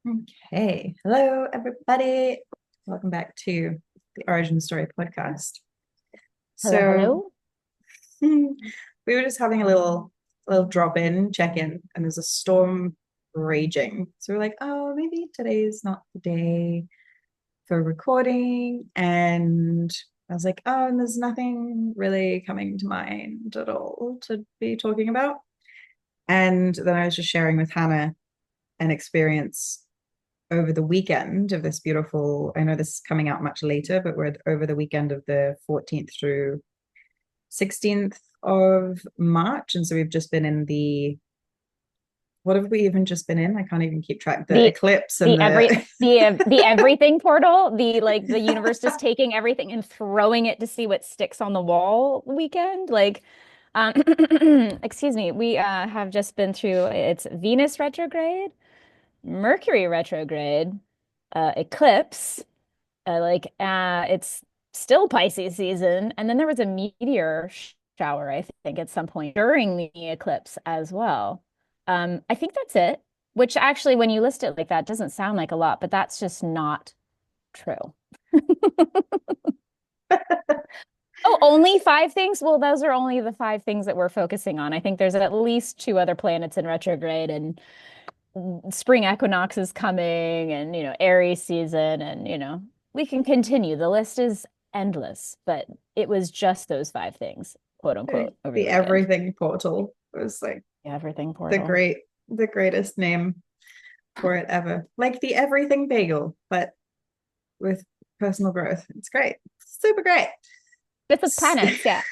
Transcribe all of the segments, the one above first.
Okay. Hello, everybody. Welcome back to the Origin Story podcast. Hello, So hello. we were just having a little drop-in check-in, and there's a storm raging. So we're like, oh, maybe today's not the day for recording. And I was like, oh, and there's nothing really coming to mind at all to be talking about. And then I was just sharing with Hannah an experience over the weekend of this beautiful, I know this is coming out much later, but we're over the weekend of the 14th through 16th of March. And so we've just been in what have we even just been in? I can't even keep track. The The eclipse and the the, the everything portal, the universe just taking everything and throwing it to see what sticks on the wall weekend. Um excuse me, we have just been through it's Venus retrograde, Mercury retrograde, eclipse, it's still Pisces season, and then there was a meteor shower, I think, at some point during the eclipse as well. I think that's it, which actually, when you list it like that, doesn't sound like a lot, but that's just not true. Oh, only five things? Well, those are only the five things that we're focusing on. I think there's at least two other planets in retrograde, and spring equinox is coming, and Aries season, and we can continue. The list is endless, but it was just those five things, quote unquote, over the the weekend. everything portal. It was like Yeah, everything the portal. great, the greatest name for it ever. Like the everything bagel, but with personal growth. It's great. Super great. With the planets, yeah.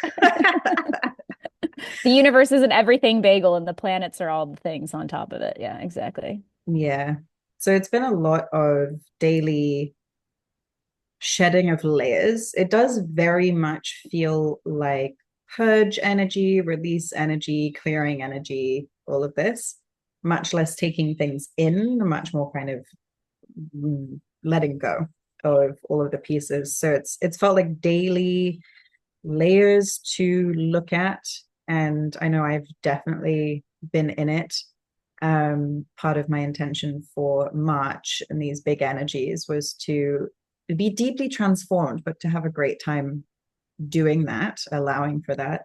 The universe is an everything bagel, and the planets are all the things on top of it. Yeah, exactly. Yeah. So it's been a lot of daily shedding of layers. It does very much feel like purge energy, release energy, clearing energy, all of this, much less taking things in, much more kind of letting go of all of the pieces. So it's felt like daily layers to look at. And I know I've definitely been in it. Part of my intention for March and these big energies was to be deeply transformed, but to have a great time doing that, allowing for that.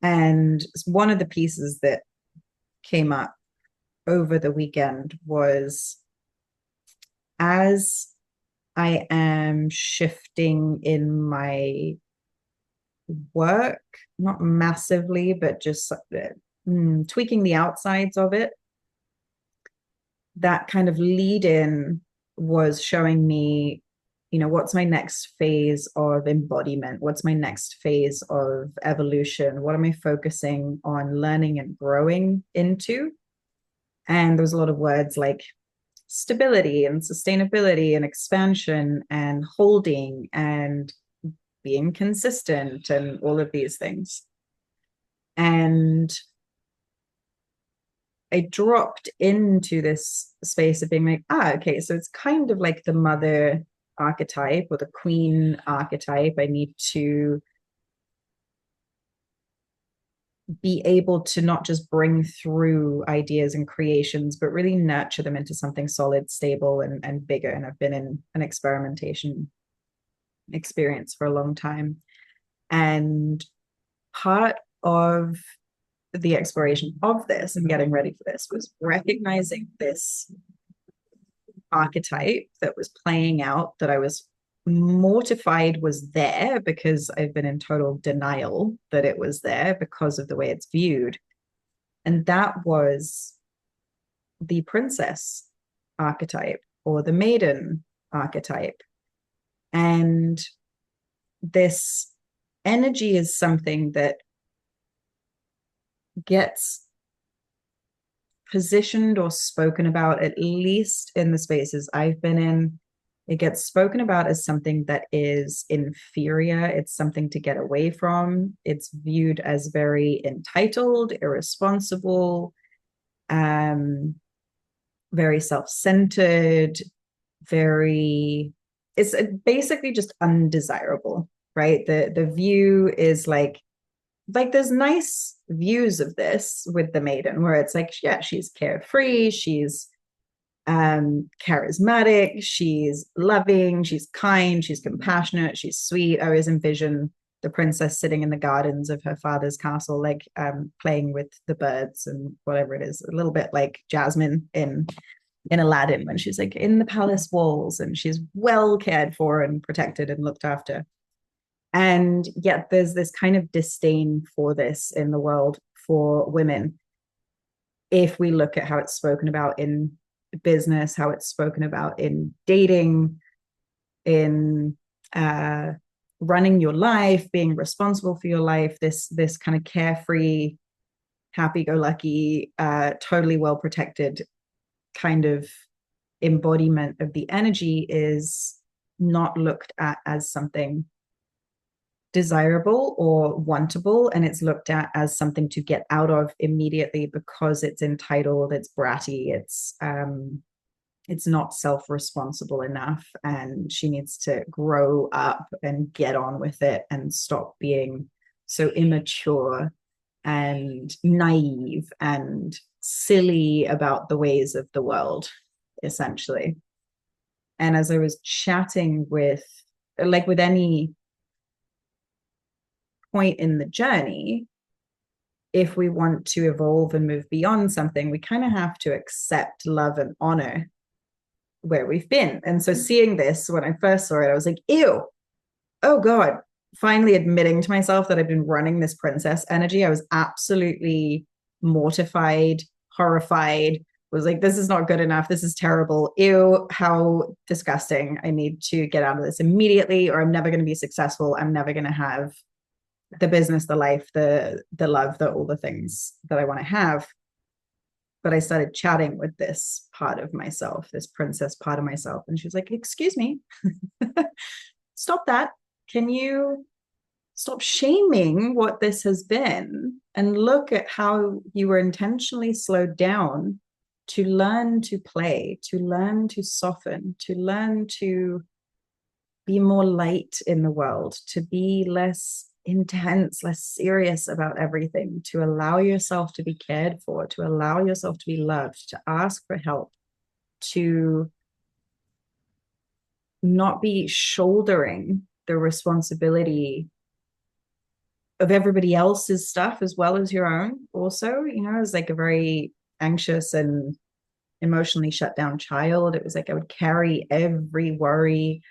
And one of the pieces that came up over the weekend was as I am shifting in my work, not massively, but just tweaking the outsides of it. That kind of lead in was showing me, what's my next phase of embodiment? What's my next phase of evolution? What am I focusing on learning and growing into? And there was a lot of words like stability and sustainability and expansion and holding and being consistent and all of these things. And I dropped into this space of being like, okay, so it's kind of like the mother archetype or the queen archetype. I need to be able to not just bring through ideas and creations, but really nurture them into something solid, stable, and bigger. And I've been in an experimentation experience for a long time. And part of the exploration of this and getting ready for this was recognizing this archetype that was playing out that I was mortified was there because I've been in total denial that it was there because of the way it's viewed. And that was the princess archetype or the maiden archetype. And this energy is something that gets positioned or spoken about, at least in the spaces I've been in. It gets spoken about as something that is inferior. It's something to get away from. It's viewed as very entitled, irresponsible, um, very self-centered, very, it's basically just undesirable, right? The view is like there's nice views of this with the maiden where it's like, yeah, she's carefree, she's charismatic, she's loving, she's kind, she's compassionate, she's sweet. I always envision the princess sitting in the gardens of her father's castle, like playing with the birds and whatever it is, a little bit like Jasmine in Aladdin when she's like in the palace walls and she's well cared for and protected and looked after. And yet there's this kind of disdain for this in the world for women. If we look at how it's spoken about in business, how it's spoken about in dating, in running your life, being responsible for your life, this kind of carefree, happy-go-lucky, totally well protected kind of embodiment of the energy is not looked at as something desirable or wantable, and it's looked at as something to get out of immediately because it's entitled, it's bratty, it's not self-responsible enough, and she needs to grow up and get on with it and stop being so immature and naive and silly about the ways of the world, essentially. And as I was chatting with, like with any point in the journey, if we want to evolve and move beyond something, we kind of have to accept, love, and honor where we've been. And so seeing this, when I first saw it, I was like, ew, oh God, finally admitting to myself that I've been running this princess energy. I was absolutely mortified, horrified, was like, this is not good enough. This is terrible. Ew, how disgusting. I need to get out of this immediately, or I'm never going to be successful. I'm never going to have the business, the life, the love, all the things that I want to have. But I started chatting with this part of myself, this princess part of myself. And she was like, excuse me, stop that. Can you stop shaming what this has been and look at how you were intentionally slowed down to learn to play, to learn to soften, to learn to be more light in the world, to be less intense, less serious about everything, to allow yourself to be cared for, to allow yourself to be loved, to ask for help, to not be shouldering the responsibility of everybody else's stuff as well as your own. Also, you know, as like a very anxious and emotionally shut down child, it was like I would carry every worry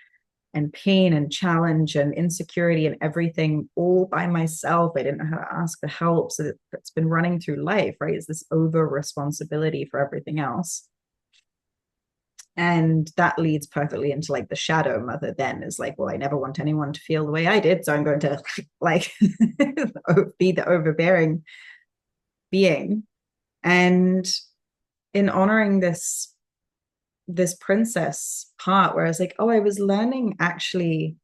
and pain and challenge and insecurity and everything all by myself. I didn't know how to ask for help. So that's been running through life, right? It's this over responsibility for everything else. And that leads perfectly into like the shadow mother then is like, well, I never want anyone to feel the way I did. So I'm going to like be the overbearing being. And in honoring this princess part where I was like, oh, I was learning actually,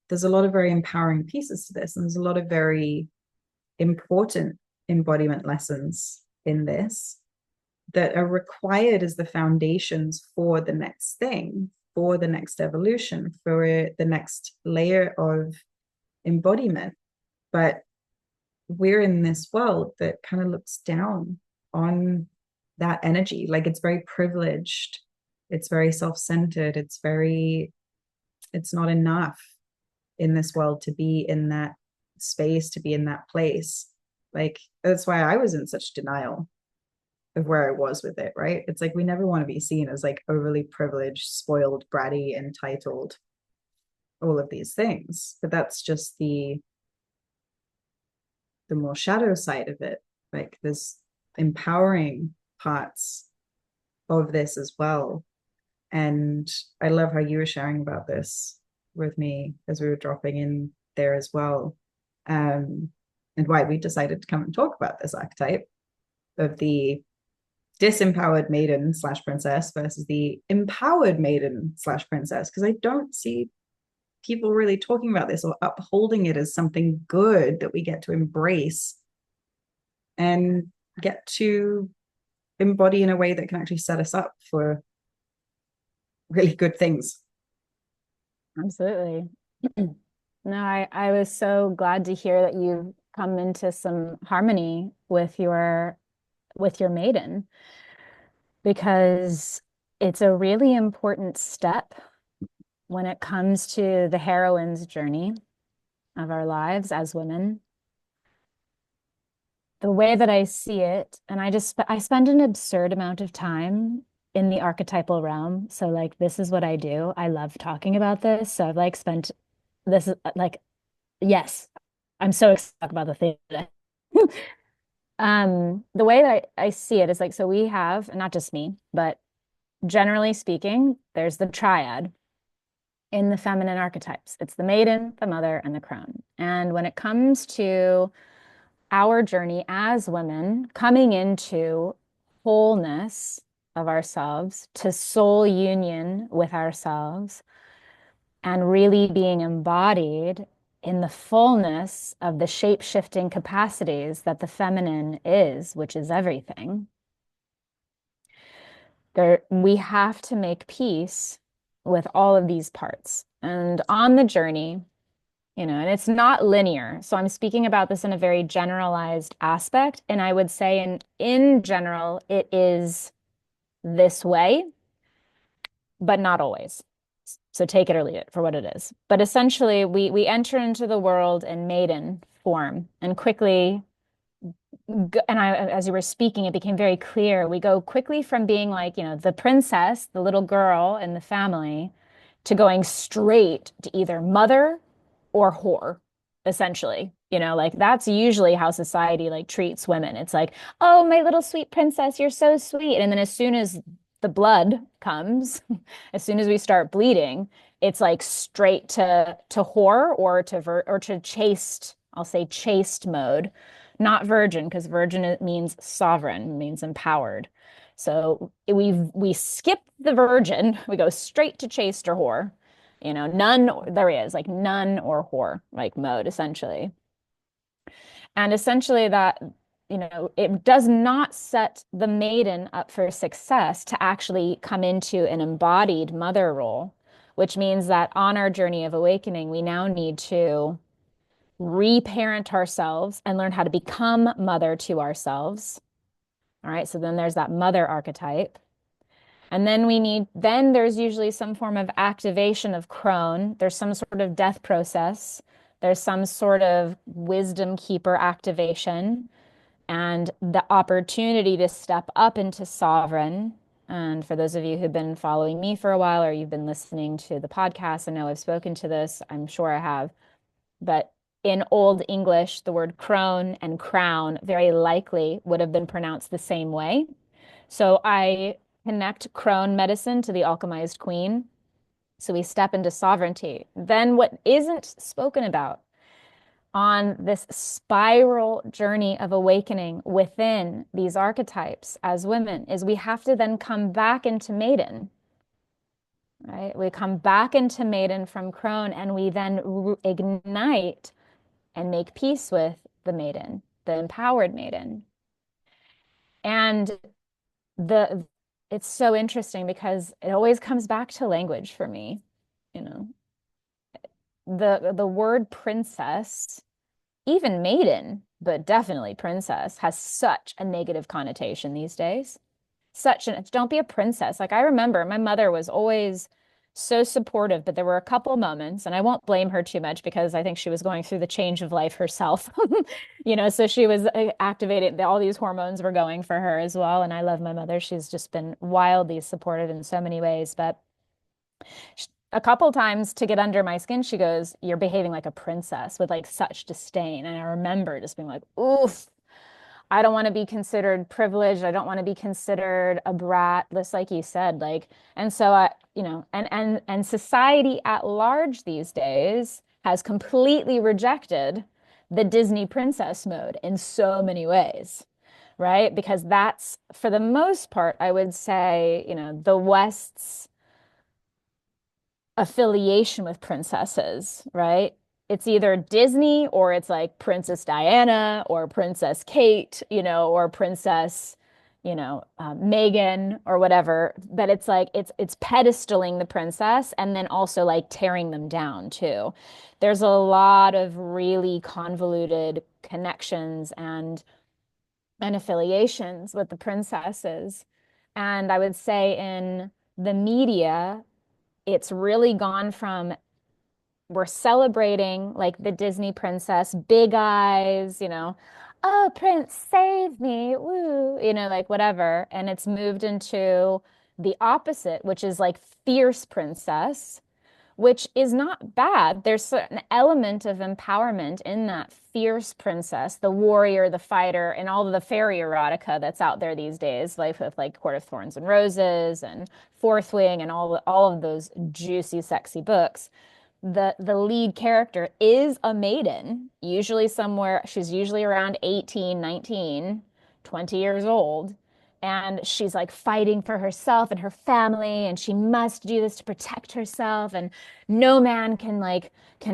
there's a lot of very empowering pieces to this. And there's a lot of very important embodiment lessons in this that are required as the foundations for the next thing, for the next evolution, for the next layer of embodiment. But we're in this world that kind of looks down on that energy. Like it's very privileged. It's very self-centered. It's not enough in this world to be in that space, to be in that place. Like that's why I was in such denial of where I was with it, right? It's like we never want to be seen as like overly privileged, spoiled, bratty, entitled, all of these things. But that's just the more shadow side of it. Like there's empowering parts of this as well. And I love how you were sharing about this with me as we were dropping in there as well. And why we decided to come and talk about this archetype of the disempowered maiden slash princess versus the empowered maiden slash princess. Because I don't see people really talking about this or upholding it as something good that we get to embrace and get to embody in a way that can actually set us up for really good things. Absolutely. No, I was so glad to hear that you've come into some harmony with your maiden because It's a really important step when it comes to the heroine's journey of our lives as women. The way that I see it, and I spend an absurd amount of time in the archetypal realm. So like this is what I do. I love talking about this. So I've like spent this like yes, I'm so excited to talk about the thing today. The way that I see it is like so we have, not just me, but generally speaking, there's the triad in the feminine archetypes. It's the maiden, the mother, and the crone. And when it comes to our journey as women coming into wholeness of ourselves, to soul union with ourselves, and really being embodied in the fullness of the shape-shifting capacities that the feminine is, which is everything. We have to make peace with all of these parts. And on the journey, and it's not linear. So I'm speaking about this in a very generalized aspect. And I would say in general, it is this way, but not always. So take it or leave it for what it is. But essentially, we enter into the world in maiden form and quickly as you were speaking, it became very clear. We go quickly from being like, the princess, the little girl in the family, to going straight to either mother or whore, essentially. Like that's usually how society like treats women. It's like, oh, my little sweet princess, you're so sweet. And then as soon as the blood comes, as soon as we start bleeding, it's like straight to whore or to chaste, I'll say chaste mode, not virgin, because virgin it means sovereign, means empowered. So we skip the virgin, we go straight to chaste or whore. None there is like none or whore like mode essentially. And essentially that, it does not set the maiden up for success to actually come into an embodied mother role, which means that on our journey of awakening, we now need to reparent ourselves and learn how to become mother to ourselves. All right, so then there's that mother archetype. And then there's usually some form of activation of crone. There's some sort of death process. There's some sort of wisdom keeper activation and the opportunity to step up into sovereign. And for those of you who've been following me for a while or you've been listening to the podcast, I know I've spoken to this, I'm sure I have. But in Old English, the word crone and crown very likely would have been pronounced the same way. So I connect crone medicine to the alchemized queen. So we step into sovereignty. Then what isn't spoken about on this spiral journey of awakening within these archetypes as women is we have to then come back into maiden, right? We come back into maiden from crone and we then ignite and make peace with the maiden, the empowered maiden. And the it's so interesting because it always comes back to language for me, you know. The word princess, even maiden, but definitely princess, has such a negative connotation these days. Don't be a princess. Like I remember my mother was always so supportive, but there were a couple moments, and I won't blame her too much because I think she was going through the change of life herself. So she was activated, all these hormones were going for her as well. And I love my mother. She's just been wildly supportive in so many ways. But a couple times to get under my skin, she goes, "You're behaving like a princess," with like such disdain. And I remember just being like, oof. I don't want to be considered privileged. I don't want to be considered a brat, just like you said. And so and society at large these days has completely rejected the Disney princess mode in so many ways, right? Because that's, for the most part, I would say, the West's affiliation with princesses, right? It's either Disney or it's like Princess Diana or Princess Kate, or Princess, Megan or whatever. But it's like it's pedestaling the princess and then also like tearing them down too. There's a lot of really convoluted connections and affiliations with the princesses. And I would say in the media, it's really gone from we're celebrating like the Disney princess, big eyes, oh, Prince, save me, woo, like whatever. And it's moved into the opposite, which is like fierce princess, which is not bad. There's an element of empowerment in that fierce princess, the warrior, the fighter, and all of the fairy erotica that's out there these days, like with like Court of Thorns and Roses and Fourth Wing and all of those juicy, sexy books. The lead character is a maiden, usually somewhere, she's usually around 18, 19, 20 years old. And she's like fighting for herself and her family, and she must do this to protect herself. And no man can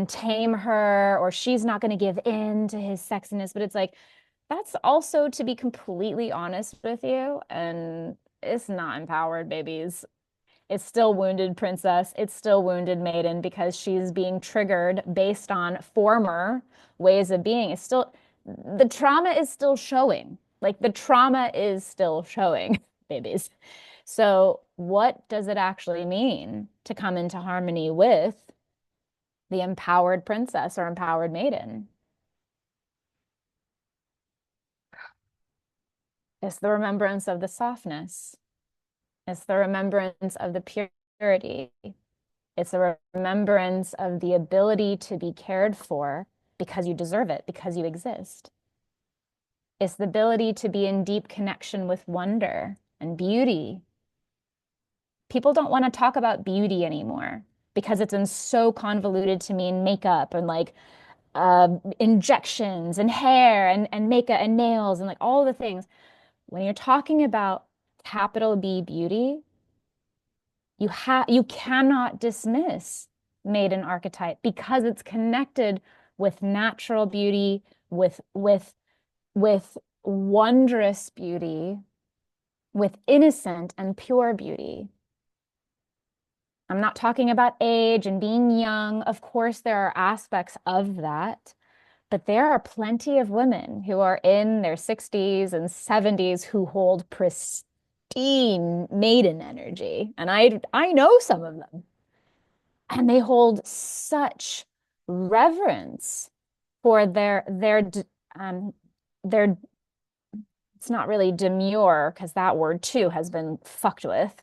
tame her, or she's not going to give in to his sexiness. But it's like that's also, to be completely honest with you, and it's not empowered, babies. It's still wounded princess. It's still wounded maiden because she's being triggered based on former ways of being. It's still, the trauma is still showing. Like the trauma is still showing, babies. So, what does it actually mean to come into harmony with the empowered princess or empowered maiden? It's the remembrance of the softness. It's the remembrance of the purity. It's a remembrance of the ability to be cared for because you deserve it, because you exist. It's the ability to be in deep connection with wonder and beauty. People don't want to talk about beauty anymore because it's been so convoluted to mean makeup and like injections and hair and makeup and nails and like all the things. When you're talking about capital B beauty, you cannot dismiss Maiden Archetype because it's connected with natural beauty, with wondrous beauty, with innocent and pure beauty. I'm not talking about age and being young. Of course, there are aspects of that, but there are plenty of women who are in their 60s and 70s who hold pristine maiden energy. And I know some of them. And they hold such reverence for um their it's not really demure because that word too has been fucked with,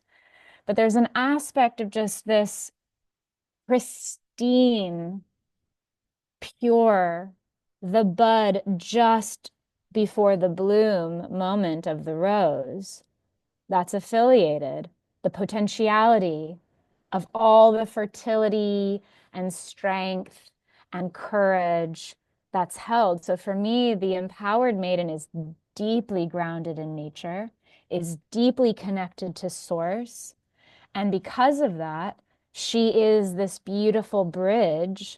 but there's an aspect of just this pristine, pure, the bud just before the bloom moment of the rose that's affiliated, the potentiality of all the fertility and strength and courage that's held. So for me, the empowered maiden is deeply grounded in nature, is deeply connected to source. And because of that, she is this beautiful bridge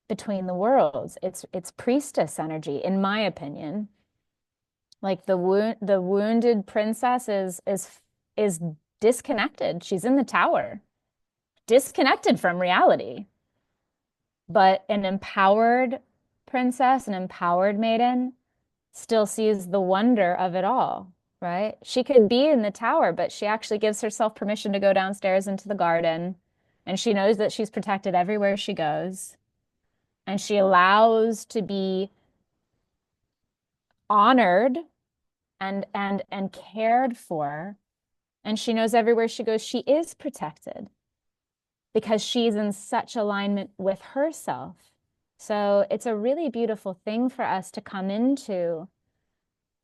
between the worlds. It's priestess energy, in my opinion. Like the wounded princess is disconnected. She's in the tower, disconnected from reality. But an empowered princess, an empowered maiden, still sees the wonder of it all, right? She could be in the tower, but she actually gives herself permission to go downstairs into the garden. And she knows that she's protected everywhere she goes. And she allows to be honored and cared for. And she knows everywhere she goes, she is protected because she's in such alignment with herself. So it's a really beautiful thing for us to come into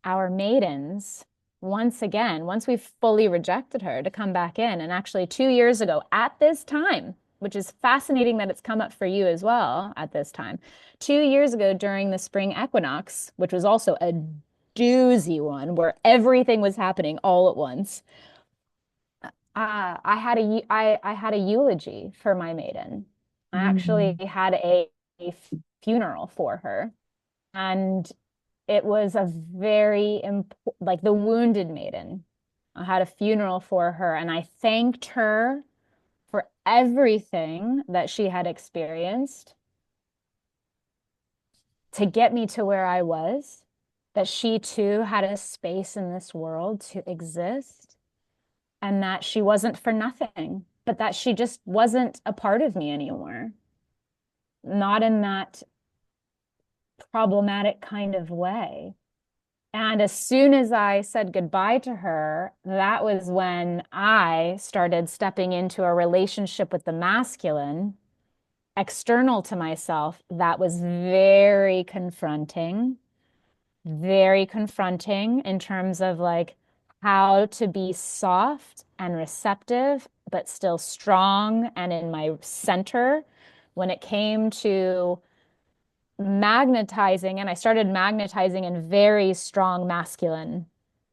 our maidens once again, once we've fully rejected her, to come back in. And actually, 2 years ago, at this time, which is fascinating that it's come up for you as well at this time, 2 years ago during the spring equinox, which was also a doozy one where everything was happening all at once. I had a eulogy for my maiden. I actually Mm. had a funeral for her, and it was a very important, like the wounded maiden. I had a funeral for her, and I thanked her for everything that she had experienced to get me to where I was, that she too had a space in this world to exist. and that she wasn't for nothing, but that she just wasn't a part of me anymore. Not in that problematic kind of way. And as soon as I said goodbye to her, that was when I started stepping into a relationship with the masculine, external to myself, that was very confronting in terms of like how to be soft and receptive, but still strong and in my center when it came to magnetizing. And I started magnetizing in very strong masculine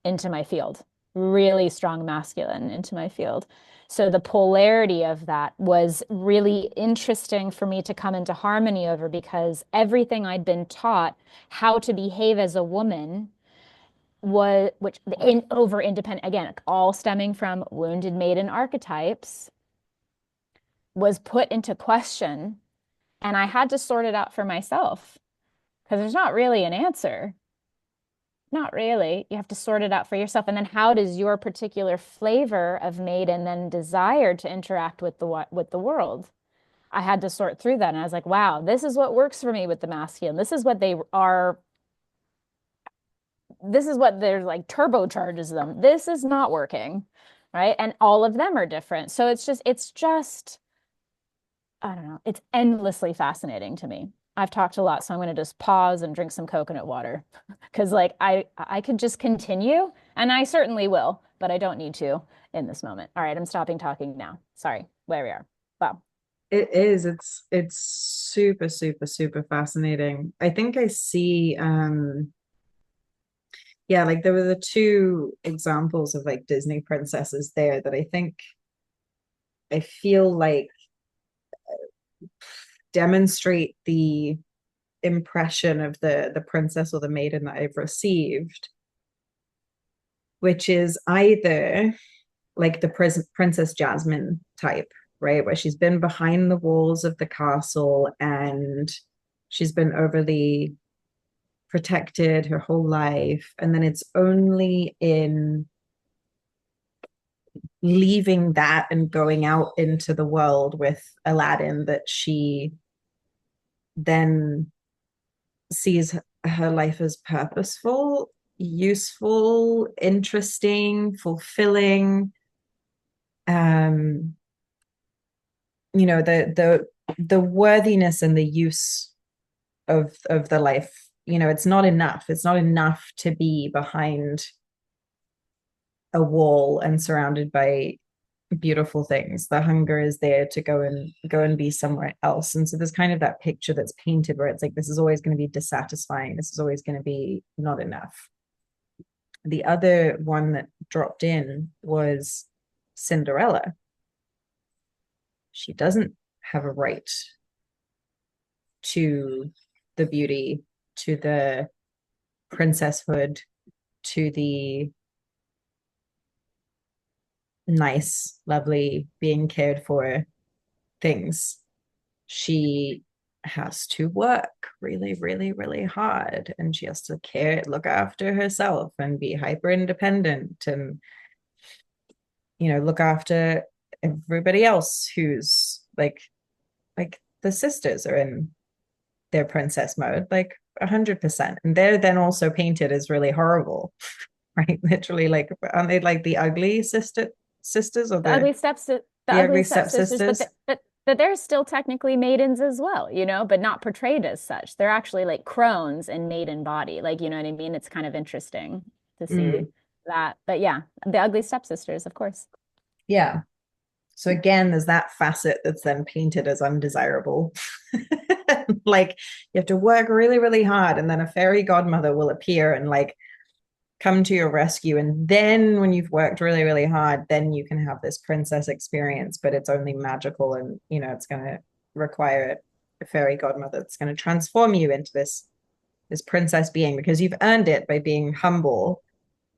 into my field, really strong masculine into my field. So the polarity of that was really interesting for me to come into harmony over because everything I'd been taught how to behave as a woman was, which in over independent, again, all stemming from wounded maiden archetypes, was put into question. And I had to sort it out for myself because there's not really an answer. Not really. You have to sort it out for yourself. And then how does your particular flavor of maiden then desire to interact with the world? I had to sort through that. And I was like, wow, this is what works for me with the masculine. This is what they are. This is what there's like turbocharges them. This is not working. Right. And all of them are different. So it's just, I don't know. It's endlessly fascinating to me. I've talked a lot, so I'm going to just pause and drink some coconut water because like I could just continue and I certainly will, but I don't need to in this moment. All right, I'm stopping talking now. Sorry, where we are. Wow. It is. It's super, super, super fascinating. I think I see yeah, like there were the two examples of like Disney princesses there that I think I feel like demonstrate the impression of the princess or the maiden that I've received, which is either like the Princess Jasmine type, right? Where she's been behind the walls of the castle and she's been overly protected her whole life. And then it's only in leaving that and going out into the world with Aladdin that she then sees her life as purposeful, useful, interesting, fulfilling. Um, the worthiness and the use of the life, it's not enough. It's not enough to be behind a wall and surrounded by beautiful things. The hunger is there to go and be somewhere else. And so there's kind of that picture that's painted where it's like this is always going to be dissatisfying. This is always going to be not enough. The other one that dropped in was Cinderella. She doesn't have a right to the beauty, to the princesshood, to the nice, lovely, being cared for things. She has to work really, really, really hard, and she has to look after herself and be hyper independent and, look after everybody else who's like the sisters are in their princess mode, like 100%. And they're then also painted as really horrible, right? Literally, like, aren't they like the ugly sisters or The ugly the the ugly ugly stepsisters, stepsisters? but they're still technically maidens as well, but not portrayed as such. They're actually like crones in maiden body. Like, you know what I mean? It's kind of interesting to see Mm, that. But yeah, the ugly stepsisters, of course. yeah. So again, there's that facet that's then painted as undesirable. Like you have to work really, really hard, and then a fairy godmother will appear and like come to your rescue. And then when you've worked really, really hard, then you can have this princess experience, but it's only magical and it's gonna require a fairy godmother that's going to transform you into this princess being because you've earned it by being humble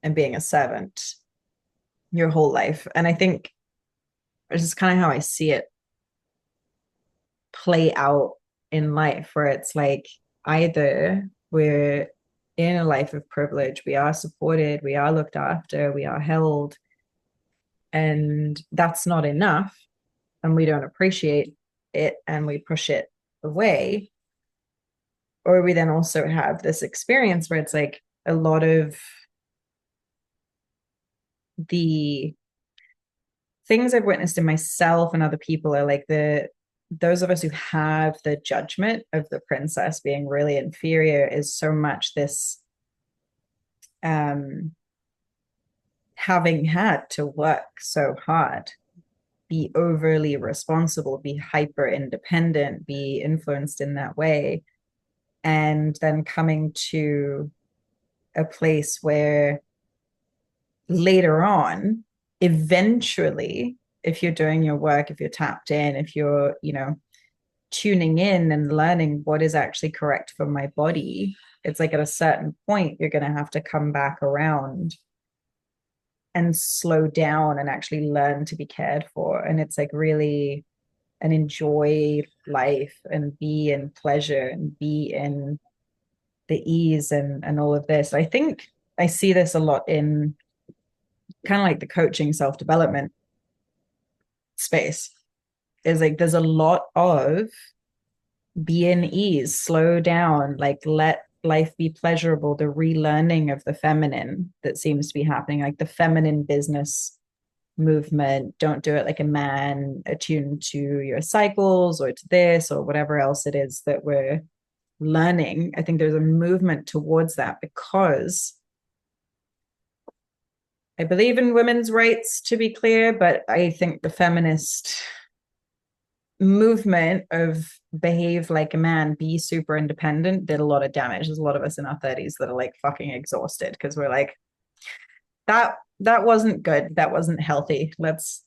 and being a servant your whole life. And I think this is kind of how I see it play out in life, where it's like either we're in a life of privilege, we are supported, we are looked after, we are held, And that's not enough. And we don't appreciate it and we push it away. Or we then also have this experience where it's like a lot of the things I've witnessed in myself and other people are like those of us who have the judgment of the princess being really inferior is so much this um having had to work so hard, be overly responsible, be hyper independent, be influenced in that way, and then coming to a place where later on, eventually, if you're doing your work, if you're tapped in, if you're, tuning in and learning what is actually correct for my body, it's like at a certain point, you're going to have to come back around and slow down and actually learn to be cared for. And it's like really and enjoy life and be in pleasure and be in the ease and all of this. I think I see this a lot in kind of like the coaching self-development space. Is like there's a lot of be in ease, slow down, like let life be pleasurable, the relearning of the feminine that seems to be happening, like the feminine business movement. Don't do it like a man, attuned to your cycles or to this or whatever else it is that we're learning. I think there's a movement towards that because I believe in women's rights, to be clear, but I think the feminist movement of behave like a man, be super independent, did a lot of damage. There's a lot of us in our 30s that are like fucking exhausted because we're like, that wasn't good. That wasn't healthy. Let's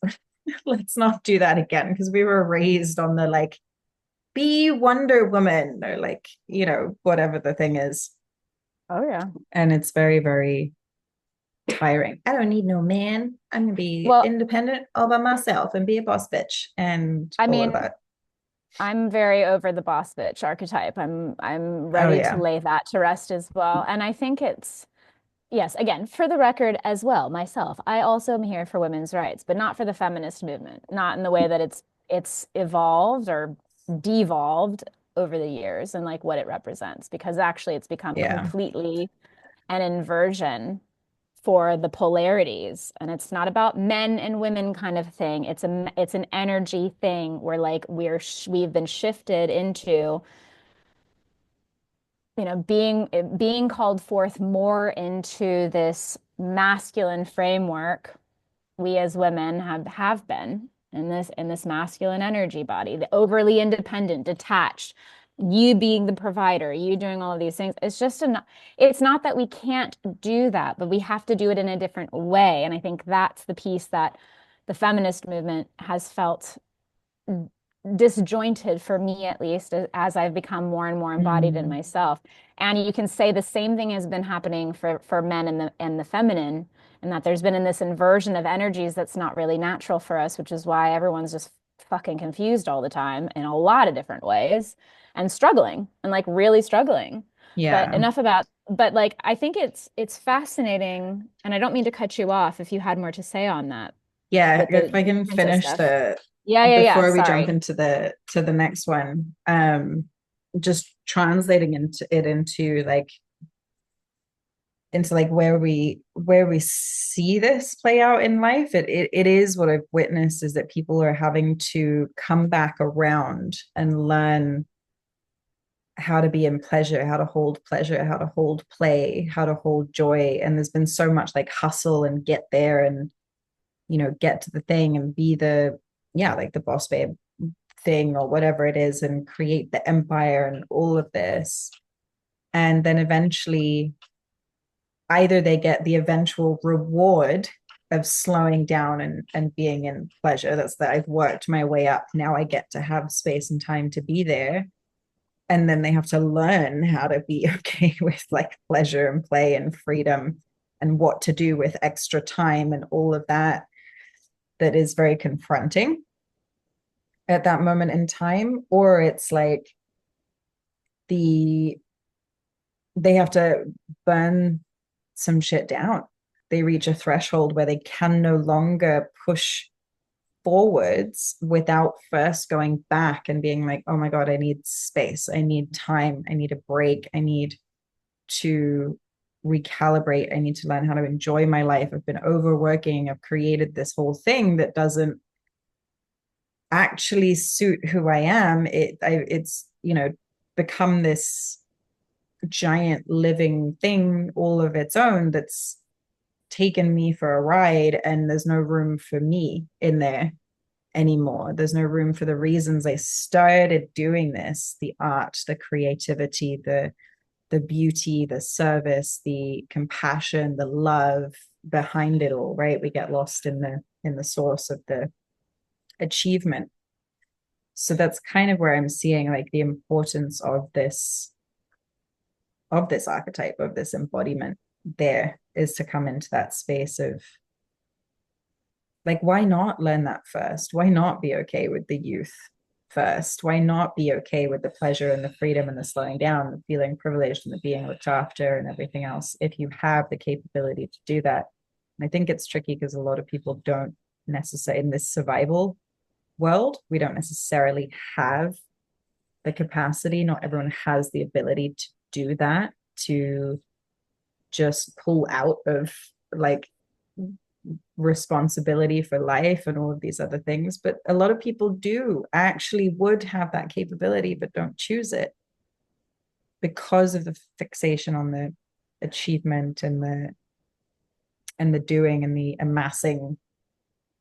not do that again because we were raised on the like be Wonder Woman or like, whatever the thing is. Oh yeah. And it's very, very tiring. I don't need no man. I'm gonna be Well, independent all by myself and be a boss bitch and I all of mean, that. I'm very over the boss bitch archetype. I'm Oh ready to yeah. lay that to rest as well. And I think it's yes, again, for the record as well, myself, I also am here for women's rights, but not for the feminist movement, not in the way that it's evolved or devolved over the years and like what it represents, because actually it's become Yeah. completely an inversion for the polarities. And it's not about men and women kind of thing. It's an energy thing where like we've been shifted into being called forth more into this masculine framework. We as women have been in this masculine energy body, the overly independent, detached, you being the provider, you doing all of these things. It's not that we can't do that, but we have to do it in a different way. And I think that's the piece that the feminist movement has felt disjointed for me, at least, as I've become more and more embodied in Mm. myself. And you can say the same thing has been happening for men and the feminine, and that there's been in this inversion of energies that's not really natural for us, which is why everyone's just fucking confused all the time in a lot of different ways and struggling and like really struggling. But Yeah. enough about, but like I think it's fascinating, and I don't mean to cut you off if you had more to say on that Yeah. with If I the can princess finish stuff. the Yeah. before we jump Sorry. into the next one, just translating into like where we see this play out in life, it is what I've witnessed is that people are having to come back around and learn how to be in pleasure, how to hold pleasure, how to hold play, how to hold joy. And there's been so much like hustle and get there and get to the thing and be the yeah, like the boss babe thing or whatever it is and create the empire and all of this. And then eventually either they get the eventual reward of slowing down and being in pleasure. That's that I've worked my way up. Now I get to have space and time to be there. And then they have to learn how to be okay with like pleasure and play and freedom and what to do with extra time and all of that. That is very confronting at that moment in time. Or it's like the they have to burn some shit down. they reach a threshold where they can no longer push forwards without first going back and being like, oh my God, I need space. I need time. I need a break. I need to recalibrate. I need to learn how to enjoy my life. I've been overworking. I've created this whole thing that doesn't actually suit who I am. It's, become this giant living thing all of its own that's taken me for a ride, and there's no room for me in there anymore. There's no room for the reasons I started doing this, the art, the creativity, the beauty, the service, the compassion, the love behind it all, right? We get lost in the source of the achievement. So that's kind of where I'm seeing like the importance of this archetype, of this embodiment there, is to come into that space of like, why not learn that first? Why not be okay with the youth first? Why not be okay with the pleasure and the freedom and the slowing down, the feeling privileged and the being looked after and everything else, if you have the capability to do that? And I think it's tricky because a lot of people don't necessarily, in this survival world, we don't necessarily have the capacity. Not everyone has the ability to do that, to just pull out of like responsibility for life and all of these other things. But a lot of people do actually would have that capability, but don't choose it because of the fixation on the achievement and the doing and the amassing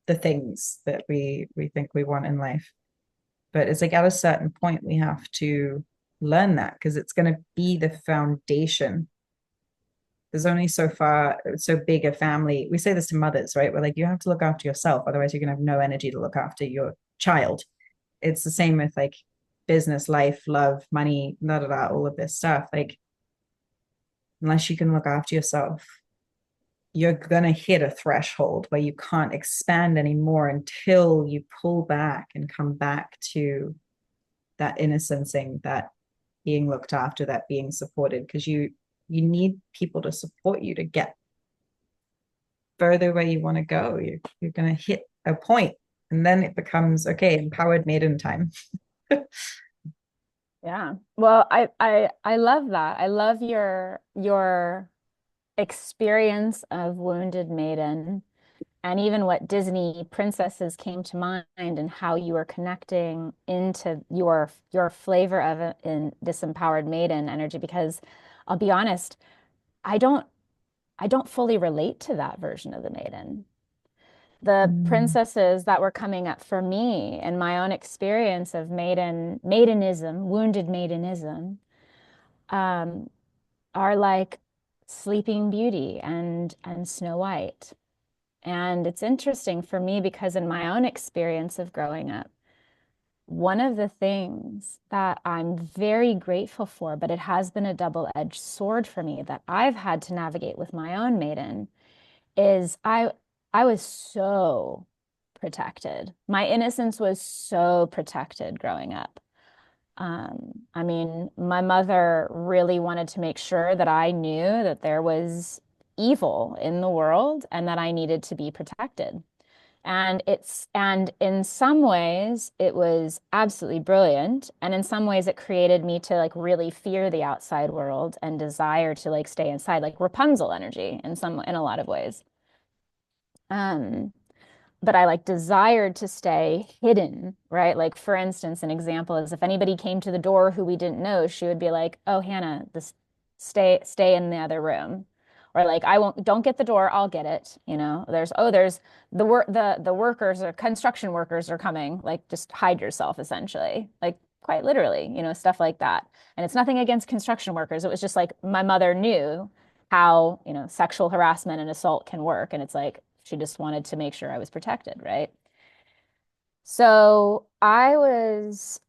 the things that we think we want in life. But it's like at a certain point we have to learn that because it's going to be the foundation. There's only so far, so big a family. We say this to mothers, right? We're like, you have to look after yourself, otherwise you're gonna have no energy to look after your child. It's the same with like business, life, love, money, da da da, all of this stuff. Like, unless you can look after yourself, you're gonna hit a threshold where you can't expand anymore until you pull back and come back to that innocencing, that being looked after, that being supported, because you need people to support you to get further where you want to go. You're going to hit a point, and then it becomes okay, empowered maiden time. Yeah. Well, I love that. I love your experience of Wounded Maiden, and even what Disney princesses came to mind and how you are connecting into your flavor of it in disempowered maiden energy. Because I'll be honest, I don't I don't fully relate to that version of the maiden. The Mm. princesses that were coming up for me and my own experience of maidenism, wounded maidenism, um, are like Sleeping Beauty and Snow White. And it's interesting for me because in my own experience of growing up, one of the things that I'm very grateful for, but it has been a double-edged sword for me that I've had to navigate with my own maiden, is I was so protected. My innocence was so protected growing up. I mean, my mother really wanted to make sure that I knew that there was evil in the world and that I needed to be protected. And in some ways it was absolutely brilliant. And in some ways it created me to like really fear the outside world and desire to like stay inside, like Rapunzel energy in a lot of ways. Um, but I like desired to stay hidden, right? Like for instance, an example is if anybody came to the door who we didn't know, she would be like, "Oh, Hannah, this stay in the other room." Or like, "I won't, don't get the door, I'll get it." You know, there's the workers or construction workers are coming, like just hide yourself essentially. Like quite literally, stuff like that. And it's nothing against construction workers. It was just like my mother knew how, sexual harassment and assault can work. And it's like she just wanted to make sure I was protected, right? So I was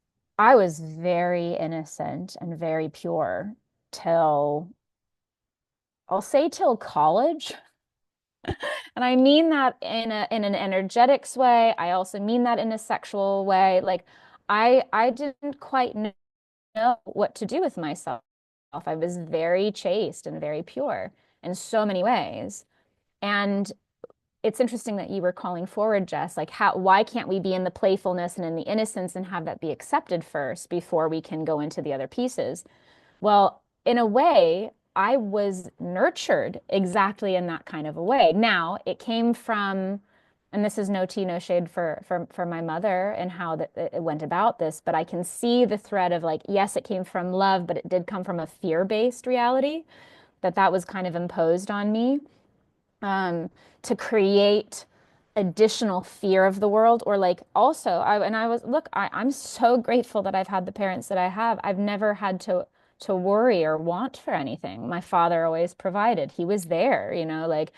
very innocent and very pure till I'll say till college. And I mean that in an energetics way. I also mean that in a sexual way. Like I didn't quite know what to do with myself. I was very chaste and very pure in so many ways. And it's interesting that you were calling forward, Jess, like why can't we be in the playfulness and in the innocence and have that be accepted first before we can go into the other pieces? Well, in a way, I was nurtured exactly in that kind of a way. Now, it came from, and this is no tea, no shade for my mother and how that it went about this, but I can see the thread of like, yes, it came from love, but it did come from a fear-based reality that was kind of imposed on me um, to create additional fear of the world or like also I was look I'm so grateful that I've had the parents that I have. I've never had to worry or want for anything. My father always provided. He was there, like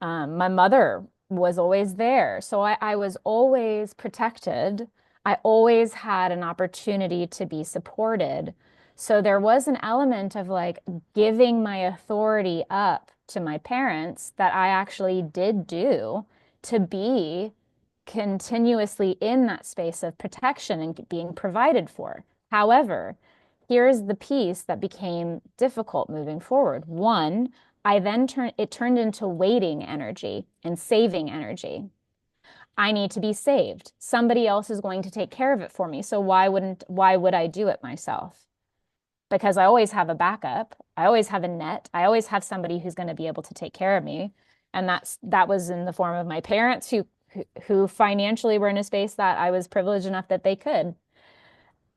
my mother was always there. So I was always protected. I always had an opportunity to be supported. So there was an element of like giving my authority up to my parents that I actually did do to be continuously in that space of protection and being provided for. However, here's the piece that became difficult moving forward. One, it turned into waiting energy and saving energy. I need to be saved. Somebody else is going to take care of it for me. So why would I do it myself? Because I always have a backup. I always have a net. I always have somebody who's going to be able to take care of me. And that was in the form of my parents who financially were in a space that I was privileged enough that they could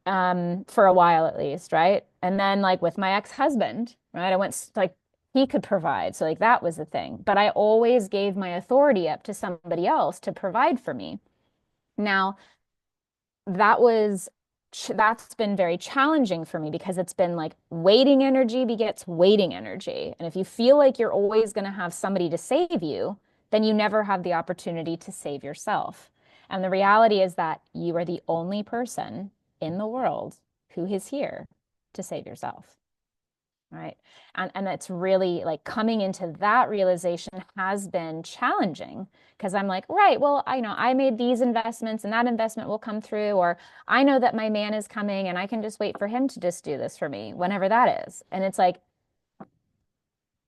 for a while at least, right? And then like with my ex-husband, right? I went like he could provide. So like that was the thing. But I always gave my authority up to somebody else to provide for me. Now, that was that's been very challenging for me because it's been like waiting energy begets waiting energy. And if you feel like you're always going to have somebody to save you, then you never have the opportunity to save yourself. And the reality is that you are the only person in the world who is here to save yourself. Right. And it's really like coming into that realization has been challenging because I'm like, right, well, I know I made these investments and that investment will come through, or I know that my man is coming and I can just wait for him to just do this for me, whenever that is. And it's like,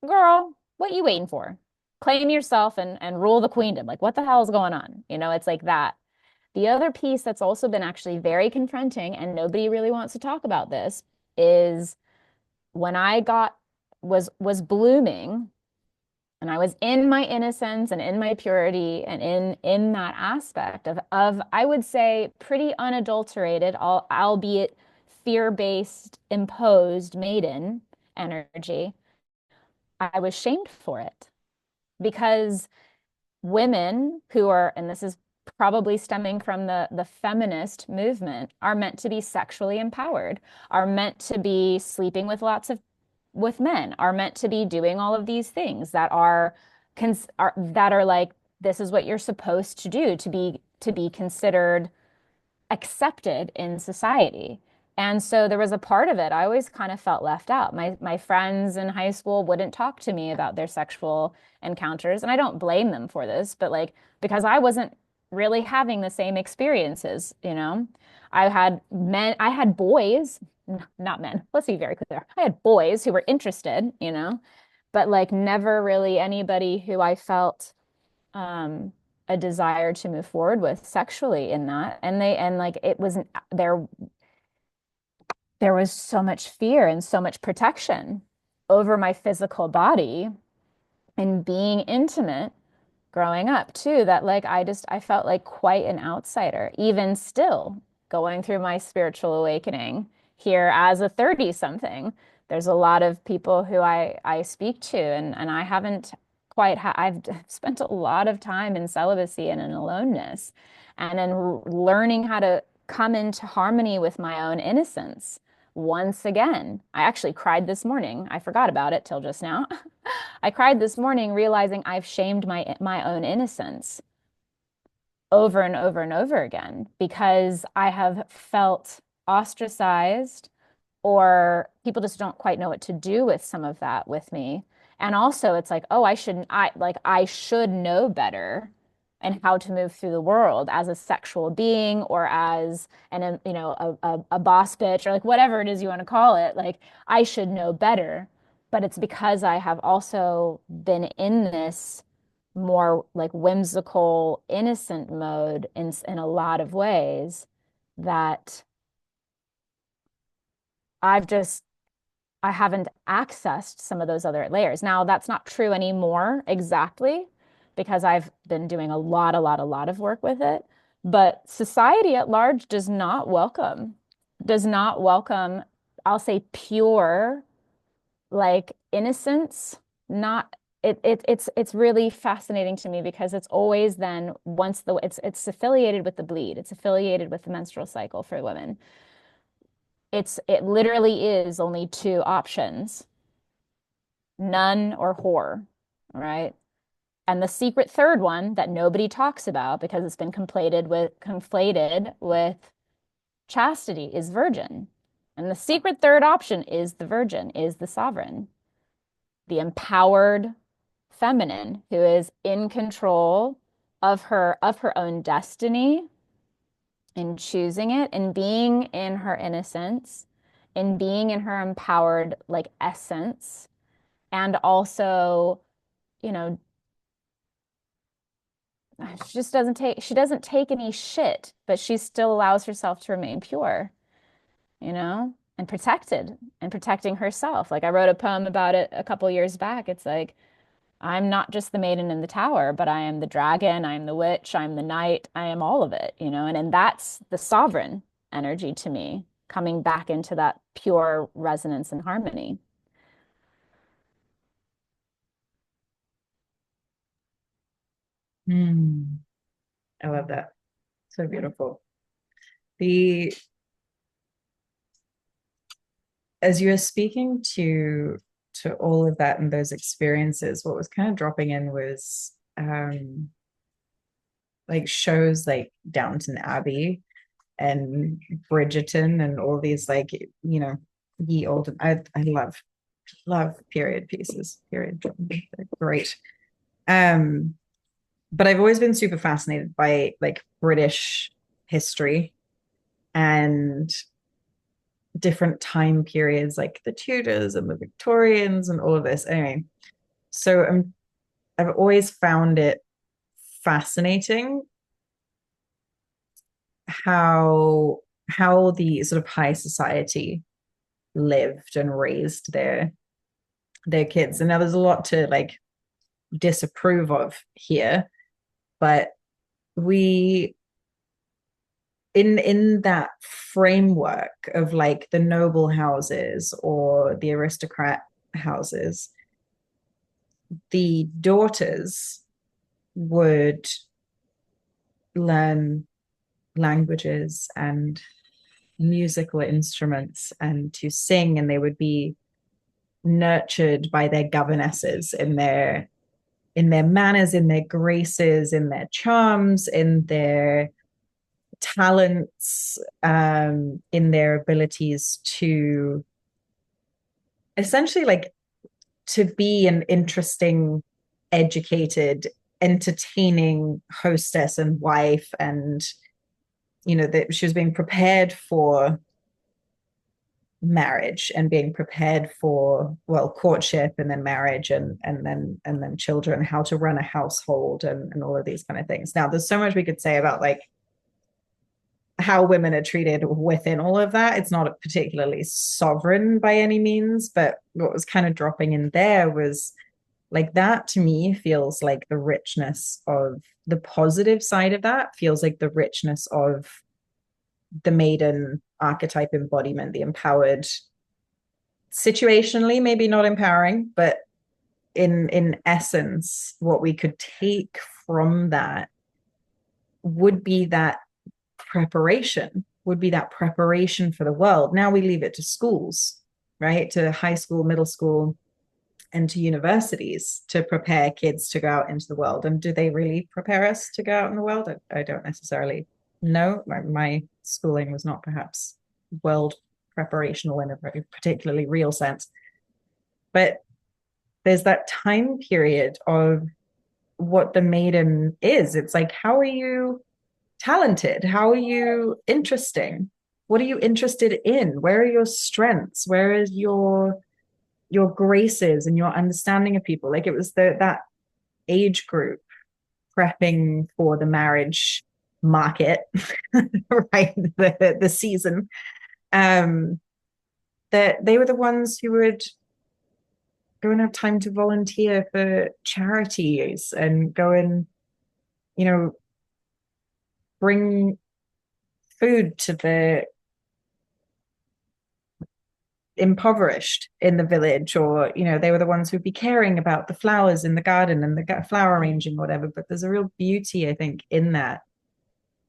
girl, what you waiting for? Claim yourself and rule the queendom. Like, what the hell is going on? It's like that. The other piece that's also been actually very confronting, and nobody really wants to talk about this, is when I got was blooming and I was in my innocence and in my purity and in that aspect of I would say pretty unadulterated, albeit fear-based, imposed maiden energy, I was shamed for it because women who are, and this is probably stemming from the feminist movement, are meant to be sexually empowered, are meant to be sleeping with men, are meant to be doing all of these things that are like this is what you're supposed to do to be considered accepted in society. And so there was a part of it I always kind of felt left out. My friends in high school wouldn't talk to me about their sexual encounters, and I don't blame them for this, but like because I wasn't really having the same experiences. I had boys, not men. Let's be very clear. I had boys who were interested, but like never really anybody who I felt um a desire to move forward with sexually in that. And like it was there was so much fear and so much protection over my physical body and being intimate growing up too, that like I felt like quite an outsider, even still going through my spiritual awakening here as a 30 something. There's a lot of people who I speak to and I haven't I've spent a lot of time in celibacy and in aloneness and in learning how to come into harmony with my own innocence. Once again, I actually cried this morning. I forgot about it till just now. I cried this morning realizing I've shamed my own innocence over and over and over again because I have felt ostracized or people just don't quite know what to do with some of that with me. And also it's like, oh, I should know better and how to move through the world as a sexual being or as a boss bitch or like whatever it is you want to call it. Like I should know better, but it's because I have also been in this more like whimsical, innocent mode in a lot of ways that I've just I haven't accessed some of those other layers. Now, that's not true anymore exactly because I've been doing a lot of work with it. But society at large does not welcome, I'll say pure, like innocence, not it's really fascinating to me because it's always then once the it's affiliated with the bleed, it's affiliated with the menstrual cycle for women. It literally is only two options, none or whore, right? And the secret third one that nobody talks about because it's been conflated with chastity is virgin. And the secret third option is the virgin, is the sovereign, the empowered feminine who is in control of her own destiny in choosing it and being in her innocence, in being in her empowered like essence, and also, you know, she doesn't take any shit, but she still allows herself to remain pure, you know, and protected and protecting herself. Like I wrote a poem about it a couple years back. It's like I'm not just the maiden in the tower, but I am the dragon, I am the witch, I'm the knight, I am all of it, you know, and that's the sovereign energy to me, coming back into that pure resonance and harmony. Hmm. I love that. So beautiful. The As you were speaking to all of that and those experiences, what was kind of dropping in was like shows like Downton Abbey and Bridgerton and all these like, ye olden. I love period pieces, period dramas. They're great. Um, but I've always been super fascinated by like British history and different time periods, like the Tudors and the Victorians and all of this. Anyway, so I've always found it fascinating how the sort of high society lived and raised their kids. And now there's a lot to like disapprove of here, but we in that framework of like the noble houses or the aristocrat houses, the daughters would learn languages and musical instruments and to sing, and they would be nurtured by their governesses in their manners, in their graces, in their charms, in their talents, in their abilities to essentially like to be an interesting, educated, entertaining hostess and wife, and that she was being prepared for marriage and being prepared for, well, courtship and then marriage and then children, how to run a household and all of these kind of things. Now there's so much we could say about like how women are treated within all of that. It's not particularly sovereign by any means, but what was kind of dropping in there was like that to me feels like the richness of the positive side of that, feels like the richness of the maiden archetype embodiment, the empowered, situationally maybe not empowering, but in essence what we could take from that would be that preparation for the world. Now we leave it to schools, right, to high school, middle school, and to universities to prepare kids to go out into the world. And do they really prepare us to go out in the world? I don't necessarily know. My schooling was not perhaps world preparational in a very particularly real sense. But there's that time period of what the maiden is. It's like, how are you talented? How are you interesting? What are you interested in? Where are your strengths? Where is your graces and your understanding of people? Like it was that age group prepping for the marriage market, right? The season. Um, that they were the ones who would go and have time to volunteer for charities and go and, you know, bring food to the impoverished in the village, or they were the ones who'd be caring about the flowers in the garden and the flower arranging, whatever. But there's a real beauty, I think, in that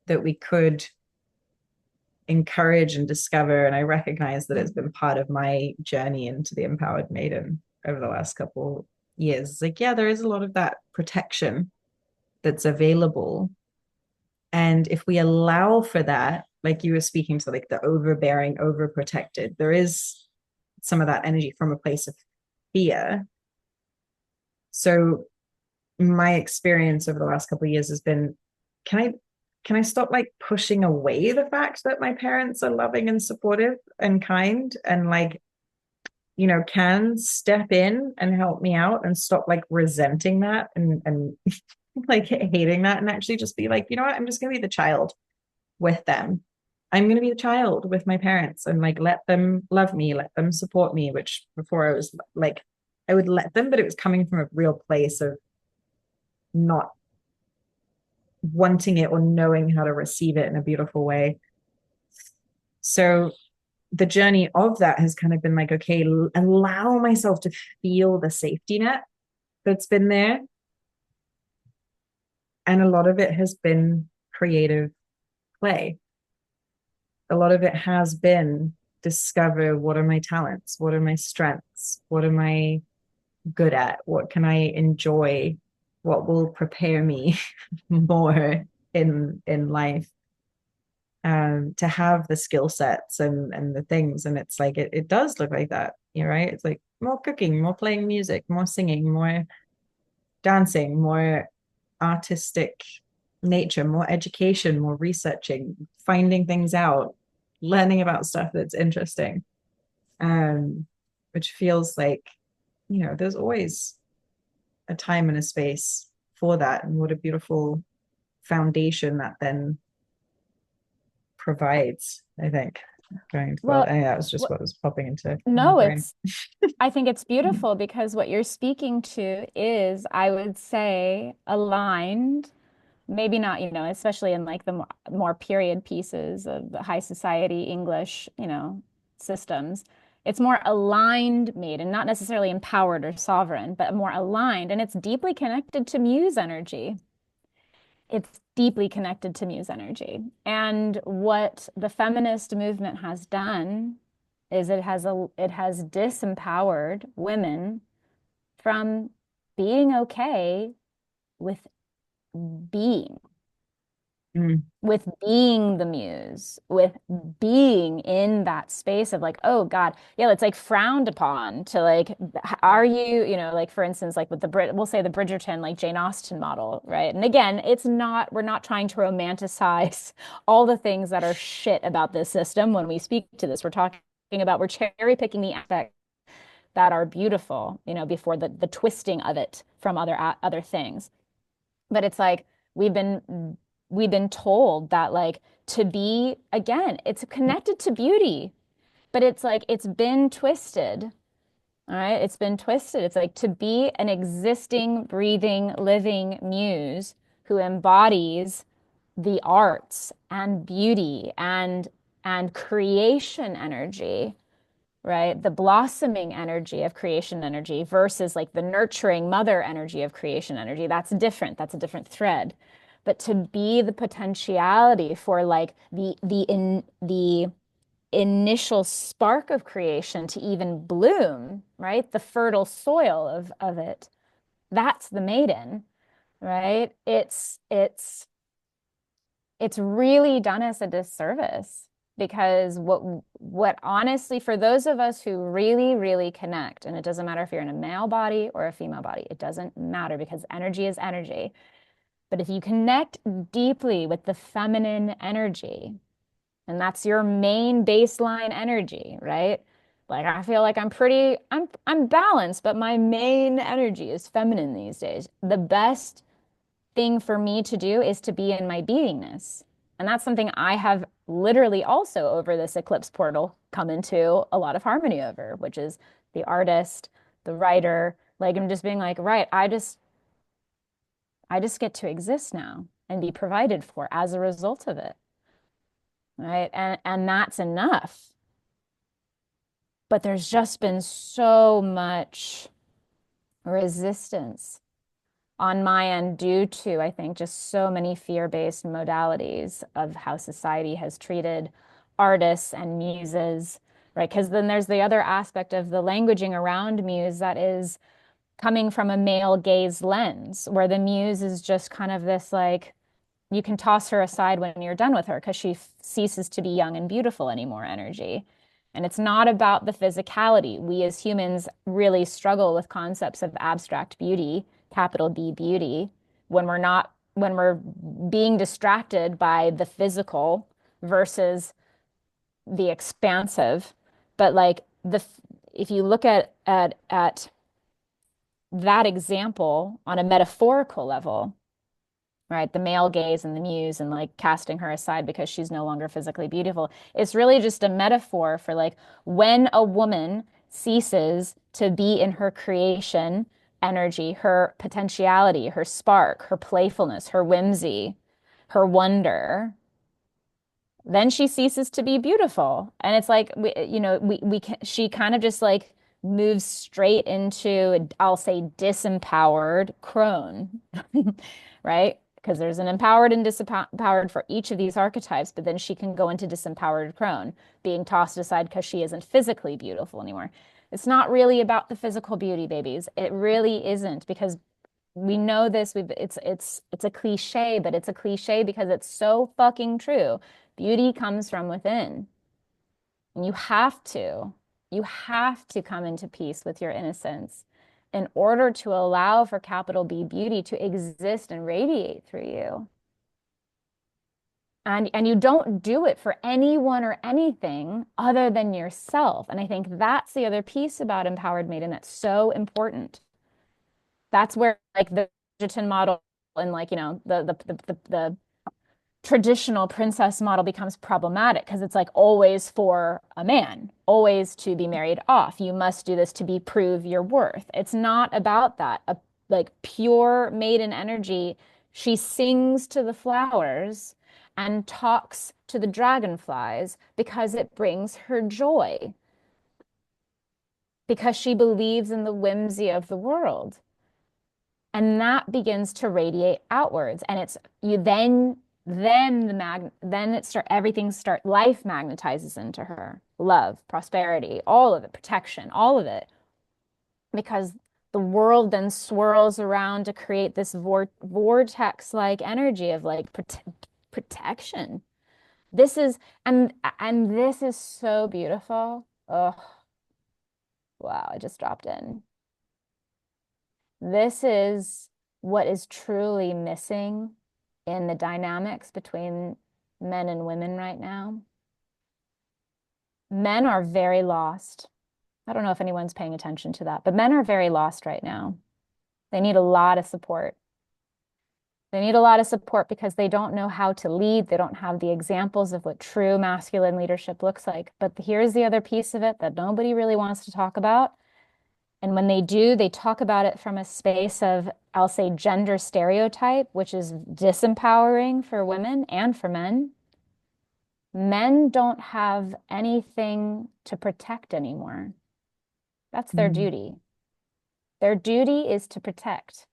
we could encourage and discover. And I recognize that it's been part of my journey into the empowered maiden over the last couple years. It's like, yeah, there is a lot of that protection that's available. And if we allow for that, like you were speaking to, like the overbearing, overprotected, there is some of that energy from a place of fear. So my experience over the last couple of years has been, can I can I stop like pushing away the fact that my parents are loving and supportive and kind, and like, can step in and help me out and stop like resenting that and like hating that, and actually just be like, you know what, I'm just gonna be the child with them. I'm going to be the child with my parents and like let them love me, let them support me, which before I was like, I would let them, but it was coming from a real place of not wanting it or knowing how to receive it in a beautiful way. So the journey of that has kind of been like, okay, allow myself to feel the safety net that's been there. And a lot of it has been creative play. A lot of it has been discover, what are my talents, what are my strengths, what am I good at, what can I enjoy, what will prepare me more in life, to have the skill sets and the things. And it's like it does look like that, right? It's like more cooking, more playing music, more singing, more dancing, more artistic nature, more education, more researching, finding things out, learning about stuff that's interesting, um, which feels like, there's always a time and a space for that. And what a beautiful foundation that then provides, I think, going forward. Well, And that was just what, what was popping into my no, brain. I think it's beautiful because what you're speaking to is, I would say, aligned, maybe not, especially in like the more period pieces of the high society English, systems. It's more aligned maiden, not necessarily empowered or sovereign, but more aligned. And it's deeply connected to muse energy. It's deeply connected to muse energy. And what the feminist movement has done is it has disempowered women from being okay with being Mm, with being the muse, with being in that space of like, oh God, yeah, it's like frowned upon to like, are you, like for instance, like with we'll say the Bridgerton, like Jane Austen model, right? And again, we're not trying to romanticize all the things that are shit about this system when we speak to this. We're cherry picking the aspects that are beautiful, before the twisting of it from other things. But it's like we've been told that like to be, again, it's connected to beauty, but it's like it's been twisted. All right, it's been twisted. It's like to be an existing, breathing, living muse who embodies the arts and beauty and creation energy, right? The blossoming energy of creation energy versus like the nurturing mother energy of creation energy. That's different. That's a different thread. But to be the potentiality for like the initial spark of creation to even bloom, right? The fertile soil of it. That's the maiden, right? It's really done us a disservice because what honestly, for those of us who really, really connect, and it doesn't matter if you're in a male body or a female body, it doesn't matter because energy is energy. But if you connect deeply with the feminine energy, and that's your main baseline energy, right? Like I feel like I'm balanced, but my main energy is feminine these days. The best thing for me to do is to be in my beingness. And that's something I have literally also over this eclipse portal come into a lot of harmony over, which is the artist, the writer. Like I'm just being like, right, I just get to exist now and be provided for as a result of it. Right. And that's enough. But there's just been so much resistance on my end due to, I think, just so many fear-based modalities of how society has treated artists and muses, right? Because then there's the other aspect of the languaging around muse that is coming from a male gaze lens, where the muse is just kind of this like, you can toss her aside when you're done with her because she ceases to be young and beautiful anymore energy. And it's not about the physicality. We as humans really struggle with concepts of abstract beauty, capital B beauty, when we're being distracted by the physical versus the expansive. But like if you look at that example on a metaphorical level, right? The male gaze and the muse and like casting her aside because she's no longer physically beautiful. It's really just a metaphor for like when a woman ceases to be in her creation energy, her potentiality, her spark, her playfulness, her whimsy, her wonder, then she ceases to be beautiful. And it's like we can, she kind of just like moves straight into, I'll say, disempowered crone, right? Because there's an empowered and disempowered for each of these archetypes, but then she can go into disempowered crone, being tossed aside because she isn't physically beautiful anymore. It's not really about the physical beauty, babies. It really isn't, because we know this. It's a cliche, but it's a cliche because it's so fucking true. Beauty comes from within. And you have to come into peace with your innocence in order to allow for capital B beauty to exist and radiate through you. And you don't do it for anyone or anything other than yourself. And I think that's the other piece about Empowered Maiden that's so important. That's where like the Bridgerton model and like, the traditional princess model becomes problematic because it's like always for a man, always to be married off. You must do this to be prove your worth. It's not about that. Like pure maiden energy, she sings to the flowers and talks to the dragonflies because it brings her joy, because she believes in the whimsy of the world. And that begins to radiate outwards. And it's you then then everything life magnetizes into her. Love, prosperity, all of it, protection, all of it. Because the world then swirls around to create this vortex-like energy of like protection. This is and this is so beautiful. Oh, wow, I just dropped in. This is what is truly missing in the dynamics between men and women right now. Men are very lost. I don't know if anyone's paying attention to that, but men are very lost right now. They need a lot of support. They need a lot of support because they don't know how to lead. They don't have the examples of what true masculine leadership looks like. But here's the other piece of it that nobody really wants to talk about. And when they do, they talk about it from a space of, I'll say, gender stereotype, which is disempowering for women and for men. Men don't have anything to protect anymore. That's their Mm. duty. Their duty is to protect.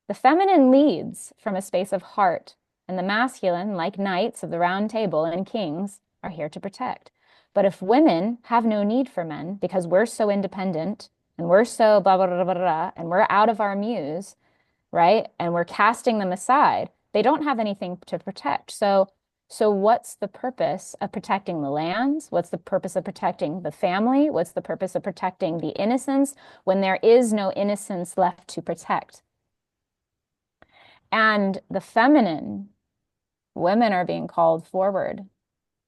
The feminine leads from a space of heart, and the masculine, like knights of the round table and kings, are here to protect. But if women have no need for men because we're so independent and we're so blah, blah, blah, blah, blah, and we're out of our muse, right? And we're casting them aside, they don't have anything to protect. So what's the purpose of protecting the lands? What's the purpose of protecting the family? What's the purpose of protecting the innocence when there is no innocence left to protect? And the feminine women are being called forward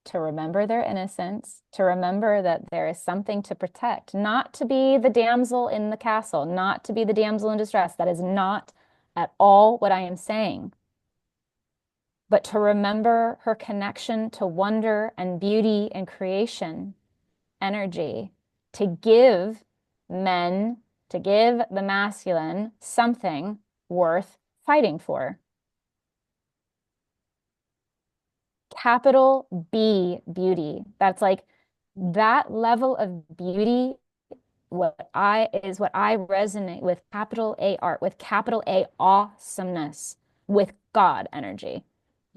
to remember their innocence, to remember that there is something to protect, not to be the damsel in the castle, not to be the damsel in distress. That is not at all what I am saying. But to remember her connection to wonder and beauty and creation, energy, to give men, to give the masculine something worth fighting for. Capital B beauty. That's like that level of beauty. What I resonate with, capital A art, with capital A awesomeness, with God energy.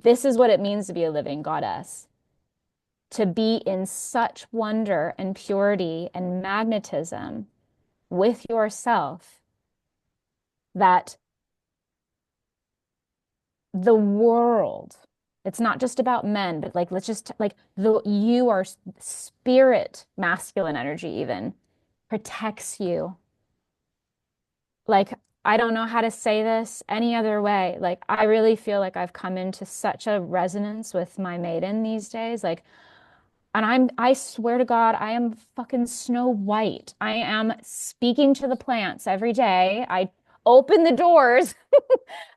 This is what it means to be a living goddess. To be in such wonder and purity and magnetism with yourself that the world, it's not just about men, but like let's just like you are spirit masculine energy even protects you. Like I don't know how to say this any other way. Like I really feel like I've come into such a resonance with my maiden these days. Like, and I swear to God, I am fucking Snow White. I am speaking to the plants every day. I open the doors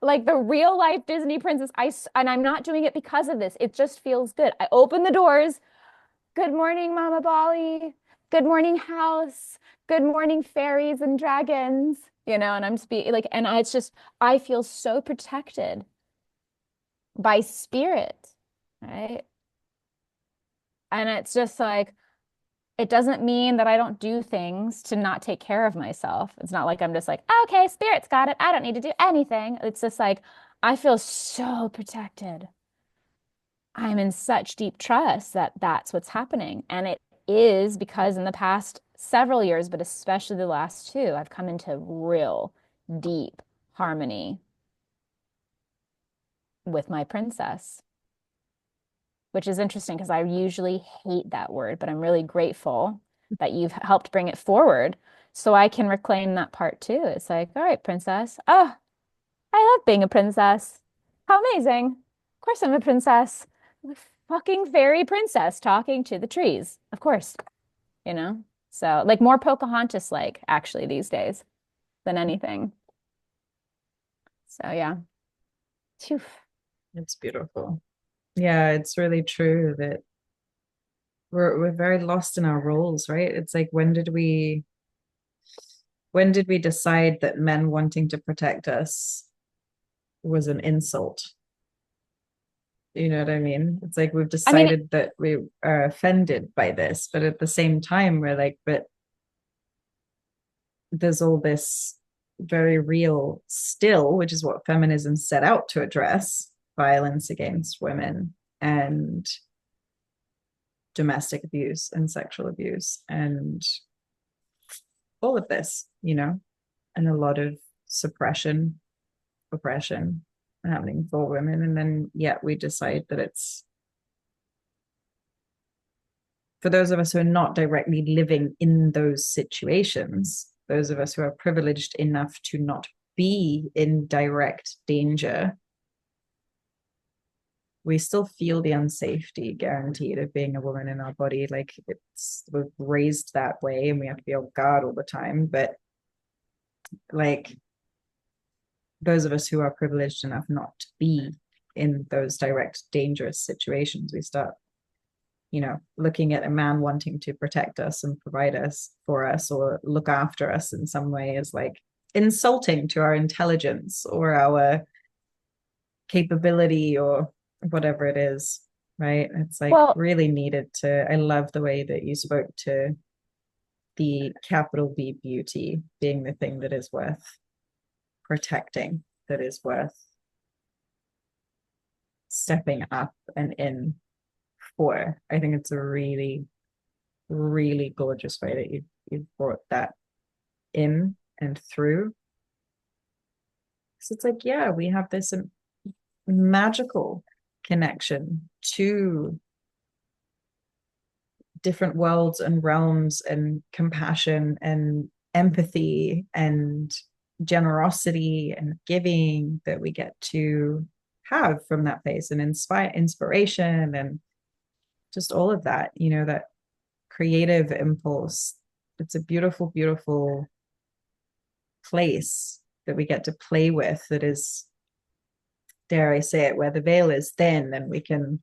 like the real life Disney princess. And I'm not doing it because of this. It just feels good. I open the doors. Good morning, Mama Bali. Good morning, house. Good morning, fairies and dragons. And I'm speaking like, and it's just, I feel so protected by spirit, right? And it's just like, it doesn't mean that I don't do things to not take care of myself. It's not like I'm just like, okay, spirit's got it. I don't need to do anything. It's just like, I feel so protected. I'm in such deep trust that that's what's happening. And it is because in the past several years, but especially the last two, I've come into real deep harmony with my princess, which is interesting because I usually hate that word, but I'm really grateful that you've helped bring it forward so I can reclaim that part too. It's like, all right, princess. Oh, I love being a princess. How amazing. Of course I'm a princess. I'm a fucking fairy princess talking to the trees. Of course, you know? So like more Pocahontas like actually these days than anything. So yeah. Phew. It's beautiful. Yeah, it's really true that we're very lost in our roles, right? It's like when did we decide that men wanting to protect us was an insult? You know what I mean? It's like we've I mean, decided that we are offended by this, but at the same time, we're like, but there's all this very real still, which is what feminism set out to address, violence against women and domestic abuse and sexual abuse and all of this, and a lot of suppression, oppression happening for women. And then yet we decide that it's for those of us who are not directly living in those situations, those of us who are privileged enough to not be in direct danger, we still feel the unsafety guaranteed of being a woman in our body. Like we're raised that way and we have to be on guard all the time. But like those of us who are privileged enough not to be in those direct dangerous situations, we start looking at a man wanting to protect us and provide us for us or look after us in some way is like insulting to our intelligence or our capability or whatever it is, right? It's like well, really needed to. I love the way that you spoke to the capital B beauty being the thing that is worth protecting, that is worth stepping up and in for. I think it's a really, really gorgeous way that you've brought that in and through. So it's like, yeah, we have this magical connection to different worlds and realms and compassion and empathy and generosity and giving that we get to have from that place and inspiration and just all of that, that creative impulse. It's a beautiful, beautiful place that we get to play with that is, dare I say it, where the veil is thin and we can,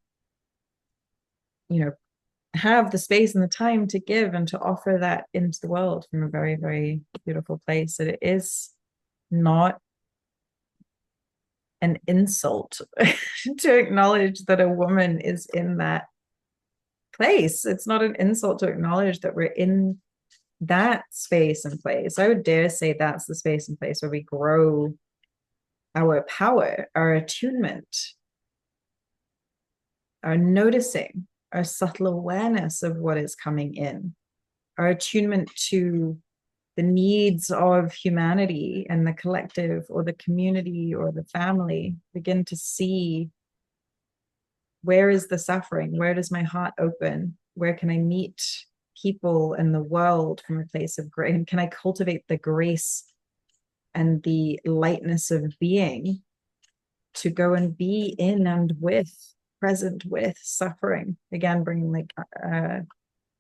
you know, have the space and the time to give and to offer that into the world from a very, very beautiful place. That it is not an insult to acknowledge that a woman is in that place. It's not an insult to acknowledge that we're in that space and place. I would dare say that's the space and place where we grow our power, our attunement, our noticing, our subtle awareness of what is coming in, our attunement to the needs of humanity and the collective or the community or the family, begin to see where is the suffering? Where does my heart open? Where can I meet people in the world from a place of grace? And can I cultivate the grace and the lightness of being to go and be in and with, present with suffering? Again, bringing like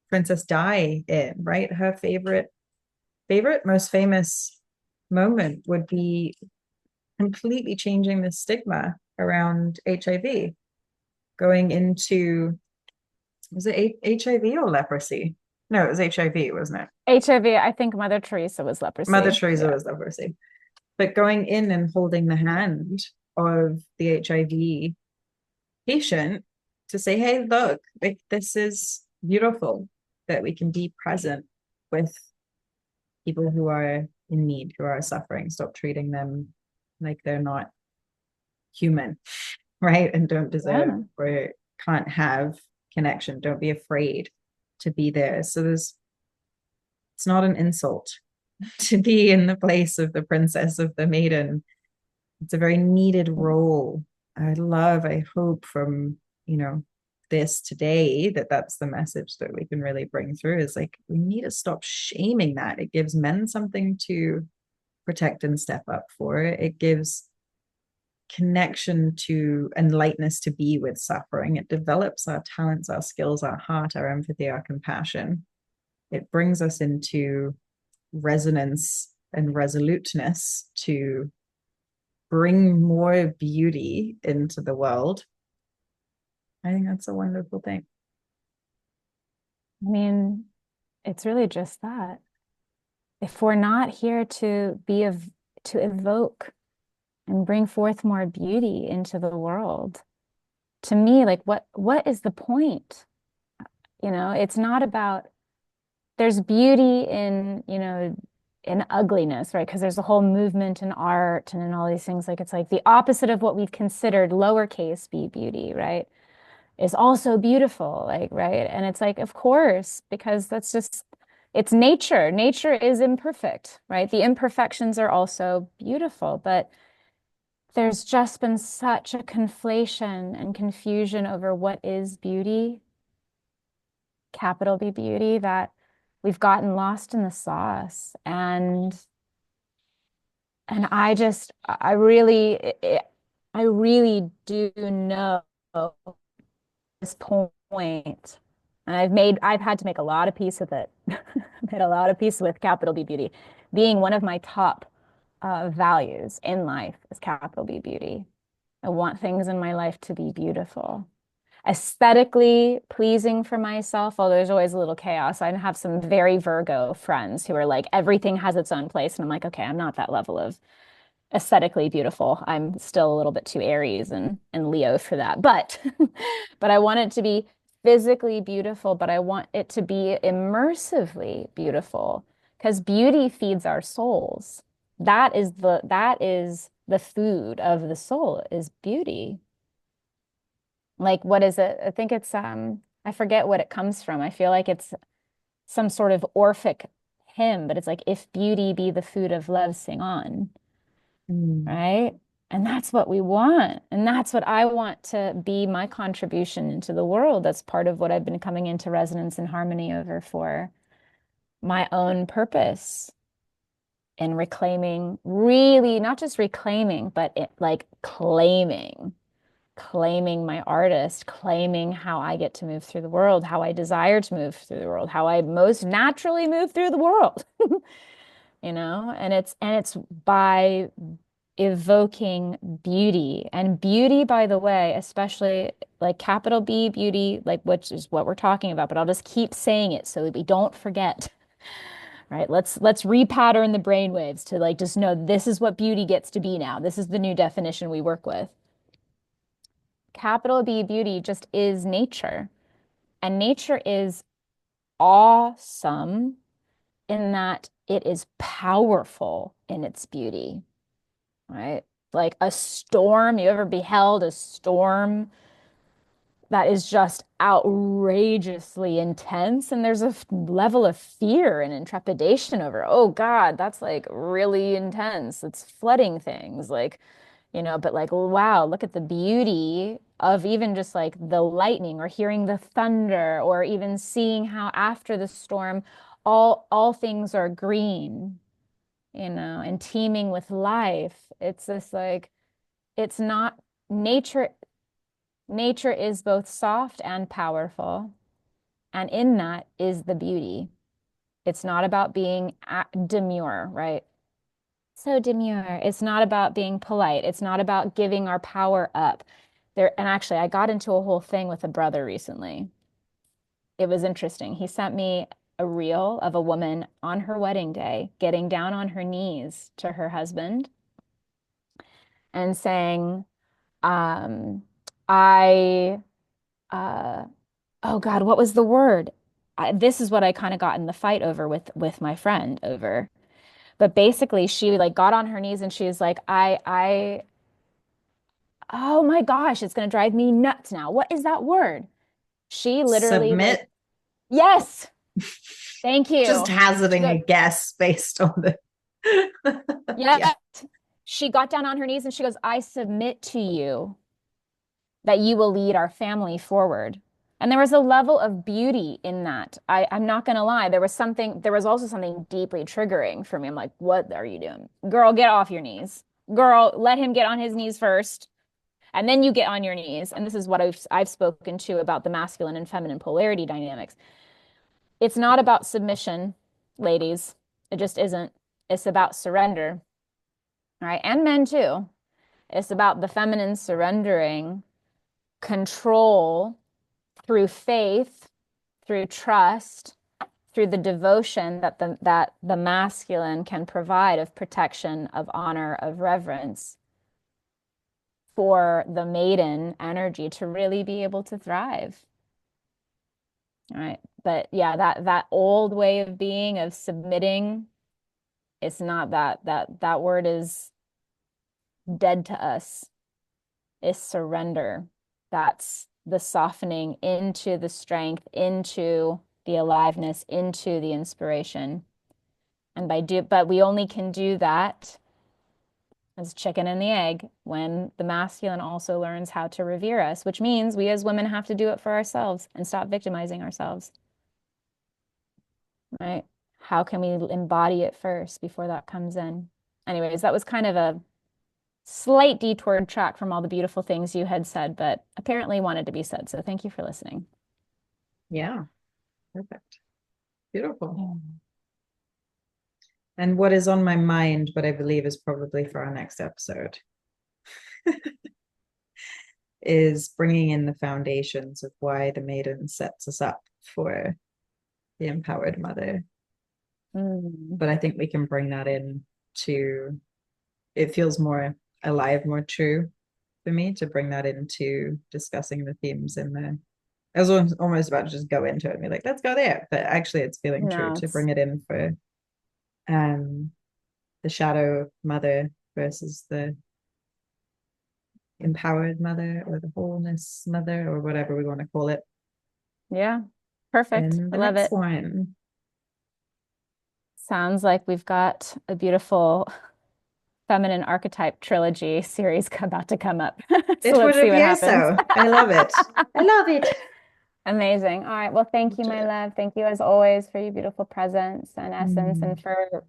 Princess Di in, right? Her favorite, most famous moment would be completely changing the stigma around HIV, going into, was it HIV or leprosy? No, it was HIV, wasn't it? HIV, I think Mother Teresa was Mother leprosy. Teresa Yeah. was leprosy. But going in and holding the hand of the HIV patient to say, hey, look, like, this is beautiful that we can be present with people who are in need, who are suffering. Stop treating them like they're not human, right? And don't deserve Yeah. or can't have connection. Don't be afraid to be there. So it's not an insult to be in the place of the princess, of the maiden. It's a very needed role. I hope from, this today that that's the message that we can really bring through, is like, we need to stop shaming that. It gives men something to protect and step up for. It gives connection to and lightness to be with suffering. It develops our talents, our skills, our heart, our empathy, our compassion. It brings us into resonance and resoluteness to bring more beauty into the world. I think that's a wonderful thing. I mean, it's really just that. If we're not here to be of to evoke and bring forth more beauty into the world, to me, like what is the point? It's not about there's beauty in, in ugliness, right? Because there's a whole movement in art and in all these things. Like it's like the opposite of what we've considered lowercase b beauty, right? Is also beautiful, like, right? And it's like, of course, because that's just, it's nature. Nature is imperfect, right? The imperfections are also beautiful, but there's just been such a conflation and confusion over what is beauty, capital B beauty, that we've gotten lost in the sauce. And I really do know this point, and I've had to make a lot of peace with it. Made a lot of peace with capital B beauty being one of my top values in life is capital B beauty. I want things in my life to be beautiful, aesthetically pleasing for myself, although there's always a little chaos. I have some very Virgo friends who are like, everything has its own place. And I'm like, okay, I'm not that level of aesthetically beautiful. I'm still a little bit too Aries and Leo for that. But but I want it to be physically beautiful, but I want it to be immersively beautiful because beauty feeds our souls. That is the food of the soul is beauty. Like what is it? I think it's I forget what it comes from. I feel like it's some sort of Orphic hymn, but it's like if beauty be the food of love, sing on. Mm. Right? And that's what we want. And that's what I want to be my contribution into the world. That's part of what I've been coming into resonance and harmony over for my own purpose in reclaiming, really not just reclaiming, but like claiming claiming my artist, claiming how I get to move through the world, how I desire to move through the world, how I most naturally move through the world. And it's by evoking beauty. And beauty, by the way, especially like capital B beauty, like which is what we're talking about, but I'll just keep saying it so that we don't forget. Right? Let's repattern the brainwaves to like just know this is what beauty gets to be now. This is the new definition we work with. Capital B beauty just is nature. And nature is awesome in that it is powerful in its beauty, right? Like a storm, you ever beheld a storm that is just outrageously intense? And there's a level of fear and intrepidation over, oh God, that's like really intense. It's flooding things. But like, wow, look at the beauty of even just like the lightning or hearing the thunder or even seeing how after the storm, all things are green, and teeming with life. It's this like, it's not nature. Nature is both soft and powerful, and in that is the beauty. It's not about being demure, right? So demure. It's not about being polite. It's not about giving our power up. And actually, I got into a whole thing with a brother recently. It was interesting. He sent me a reel of a woman on her wedding day getting down on her knees to her husband and saying, um, I, uh, oh God, what was the word? This is what I kind of got in the fight over with my friend over. But basically, she like got on her knees and she was like, oh my gosh, it's gonna drive me nuts now. What is that word? She literally like, Submit. yes, thank Just you. She hazarding goes, a guess based on the yes. yeah. She got down on her knees and she goes, I submit to you that you will lead our family forward. And there was a level of beauty in that. I'm not gonna lie, there was also something deeply triggering for me. I'm like, what are you doing? Girl, get off your knees. Girl, let him get on his knees first. And then you get on your knees. And this is what I've spoken to about the masculine and feminine polarity dynamics. It's not about submission, ladies. It just isn't. It's about surrender, right? And men too. It's about the feminine surrendering control through faith, through trust, through the devotion that the masculine can provide of protection, of honor, of reverence for the maiden energy to really be able to thrive. All right. But yeah, that old way of being, of submitting, it's not that word is dead to us. It's surrender. That's the softening into the strength, into the aliveness, into the inspiration. But we only can do that as chicken and the egg when the masculine also learns how to revere us, which means we as women have to do it for ourselves and stop victimizing ourselves, right? How can we embody it first before that comes in? Anyways, that was kind of a slight detoured track from all the beautiful things you had said, but apparently wanted to be said. So thank you for listening. Yeah, perfect. Beautiful. Mm. And what is on my mind, but I believe is probably for our next episode, is bringing in the foundations of why the maiden sets us up for the empowered mother. Mm. But I think we can bring that in to, it feels more alive, more true for me to bring that into discussing the themes in the, I was almost about to just go into it and be like, let's go there. But actually it's feeling true No, to it's bring it in for um the shadow mother versus the empowered mother or the wholeness mother or whatever we want to call it yeah, perfect. in I the love next it. one. Sounds like we've got a beautiful feminine archetype trilogy series about to come up. So It would let's see what appear happens. so. I love it. I love it. Amazing. All right. Well, thank you, my love. Thank you as always for your beautiful presence and essence and Mm. for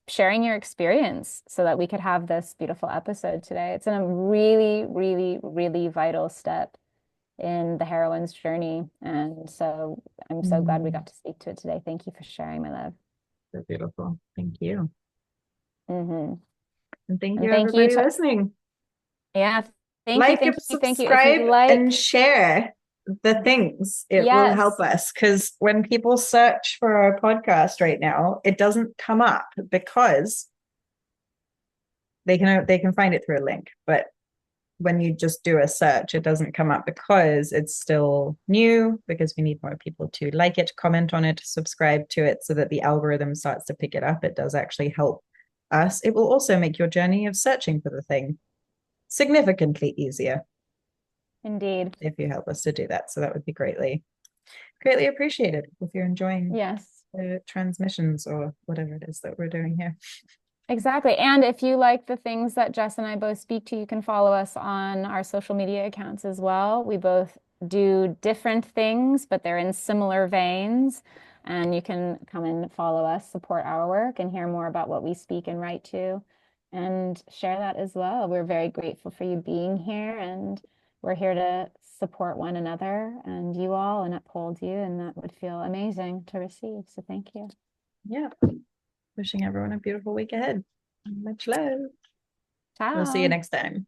sharing your experience so that we could have this beautiful episode today. It's a really, really, really vital step in the heroine's journey. And so I'm so glad we Mm, got to speak to it today. Thank you for sharing, my love. so beautiful. Thank you. Hmm. And thank And you, thank you everybody to, listening. yeah, thank you, Like, thank and you, thank you. If you subscribe and like, share the things. It will help yes, us because when people search for our podcast right now, it doesn't come up because they can find it through a link. But when you just do a search, it doesn't come up because it's still new, because we need more people to like it, comment on it, subscribe to it so that the algorithm starts to pick it up. It does actually help us. It will also make your journey of searching for the thing significantly easier indeed. if you help us to do that. So that would be greatly appreciated if you're enjoying Yes. the transmissions or whatever it is that we're doing here. Exactly. And if you like the things that Jess and I both speak to, you can follow us on our social media accounts as well. We both do different things, but they're in similar veins. And you can come and follow us, support our work, and hear more about what we speak and write to, and share that as well. We're very grateful for you being here, and we're here to support one another and you all and uphold you. And that would feel amazing to receive. So thank you. Yeah. Wishing everyone a beautiful week ahead. Much love. We'll see you Ciao. next time.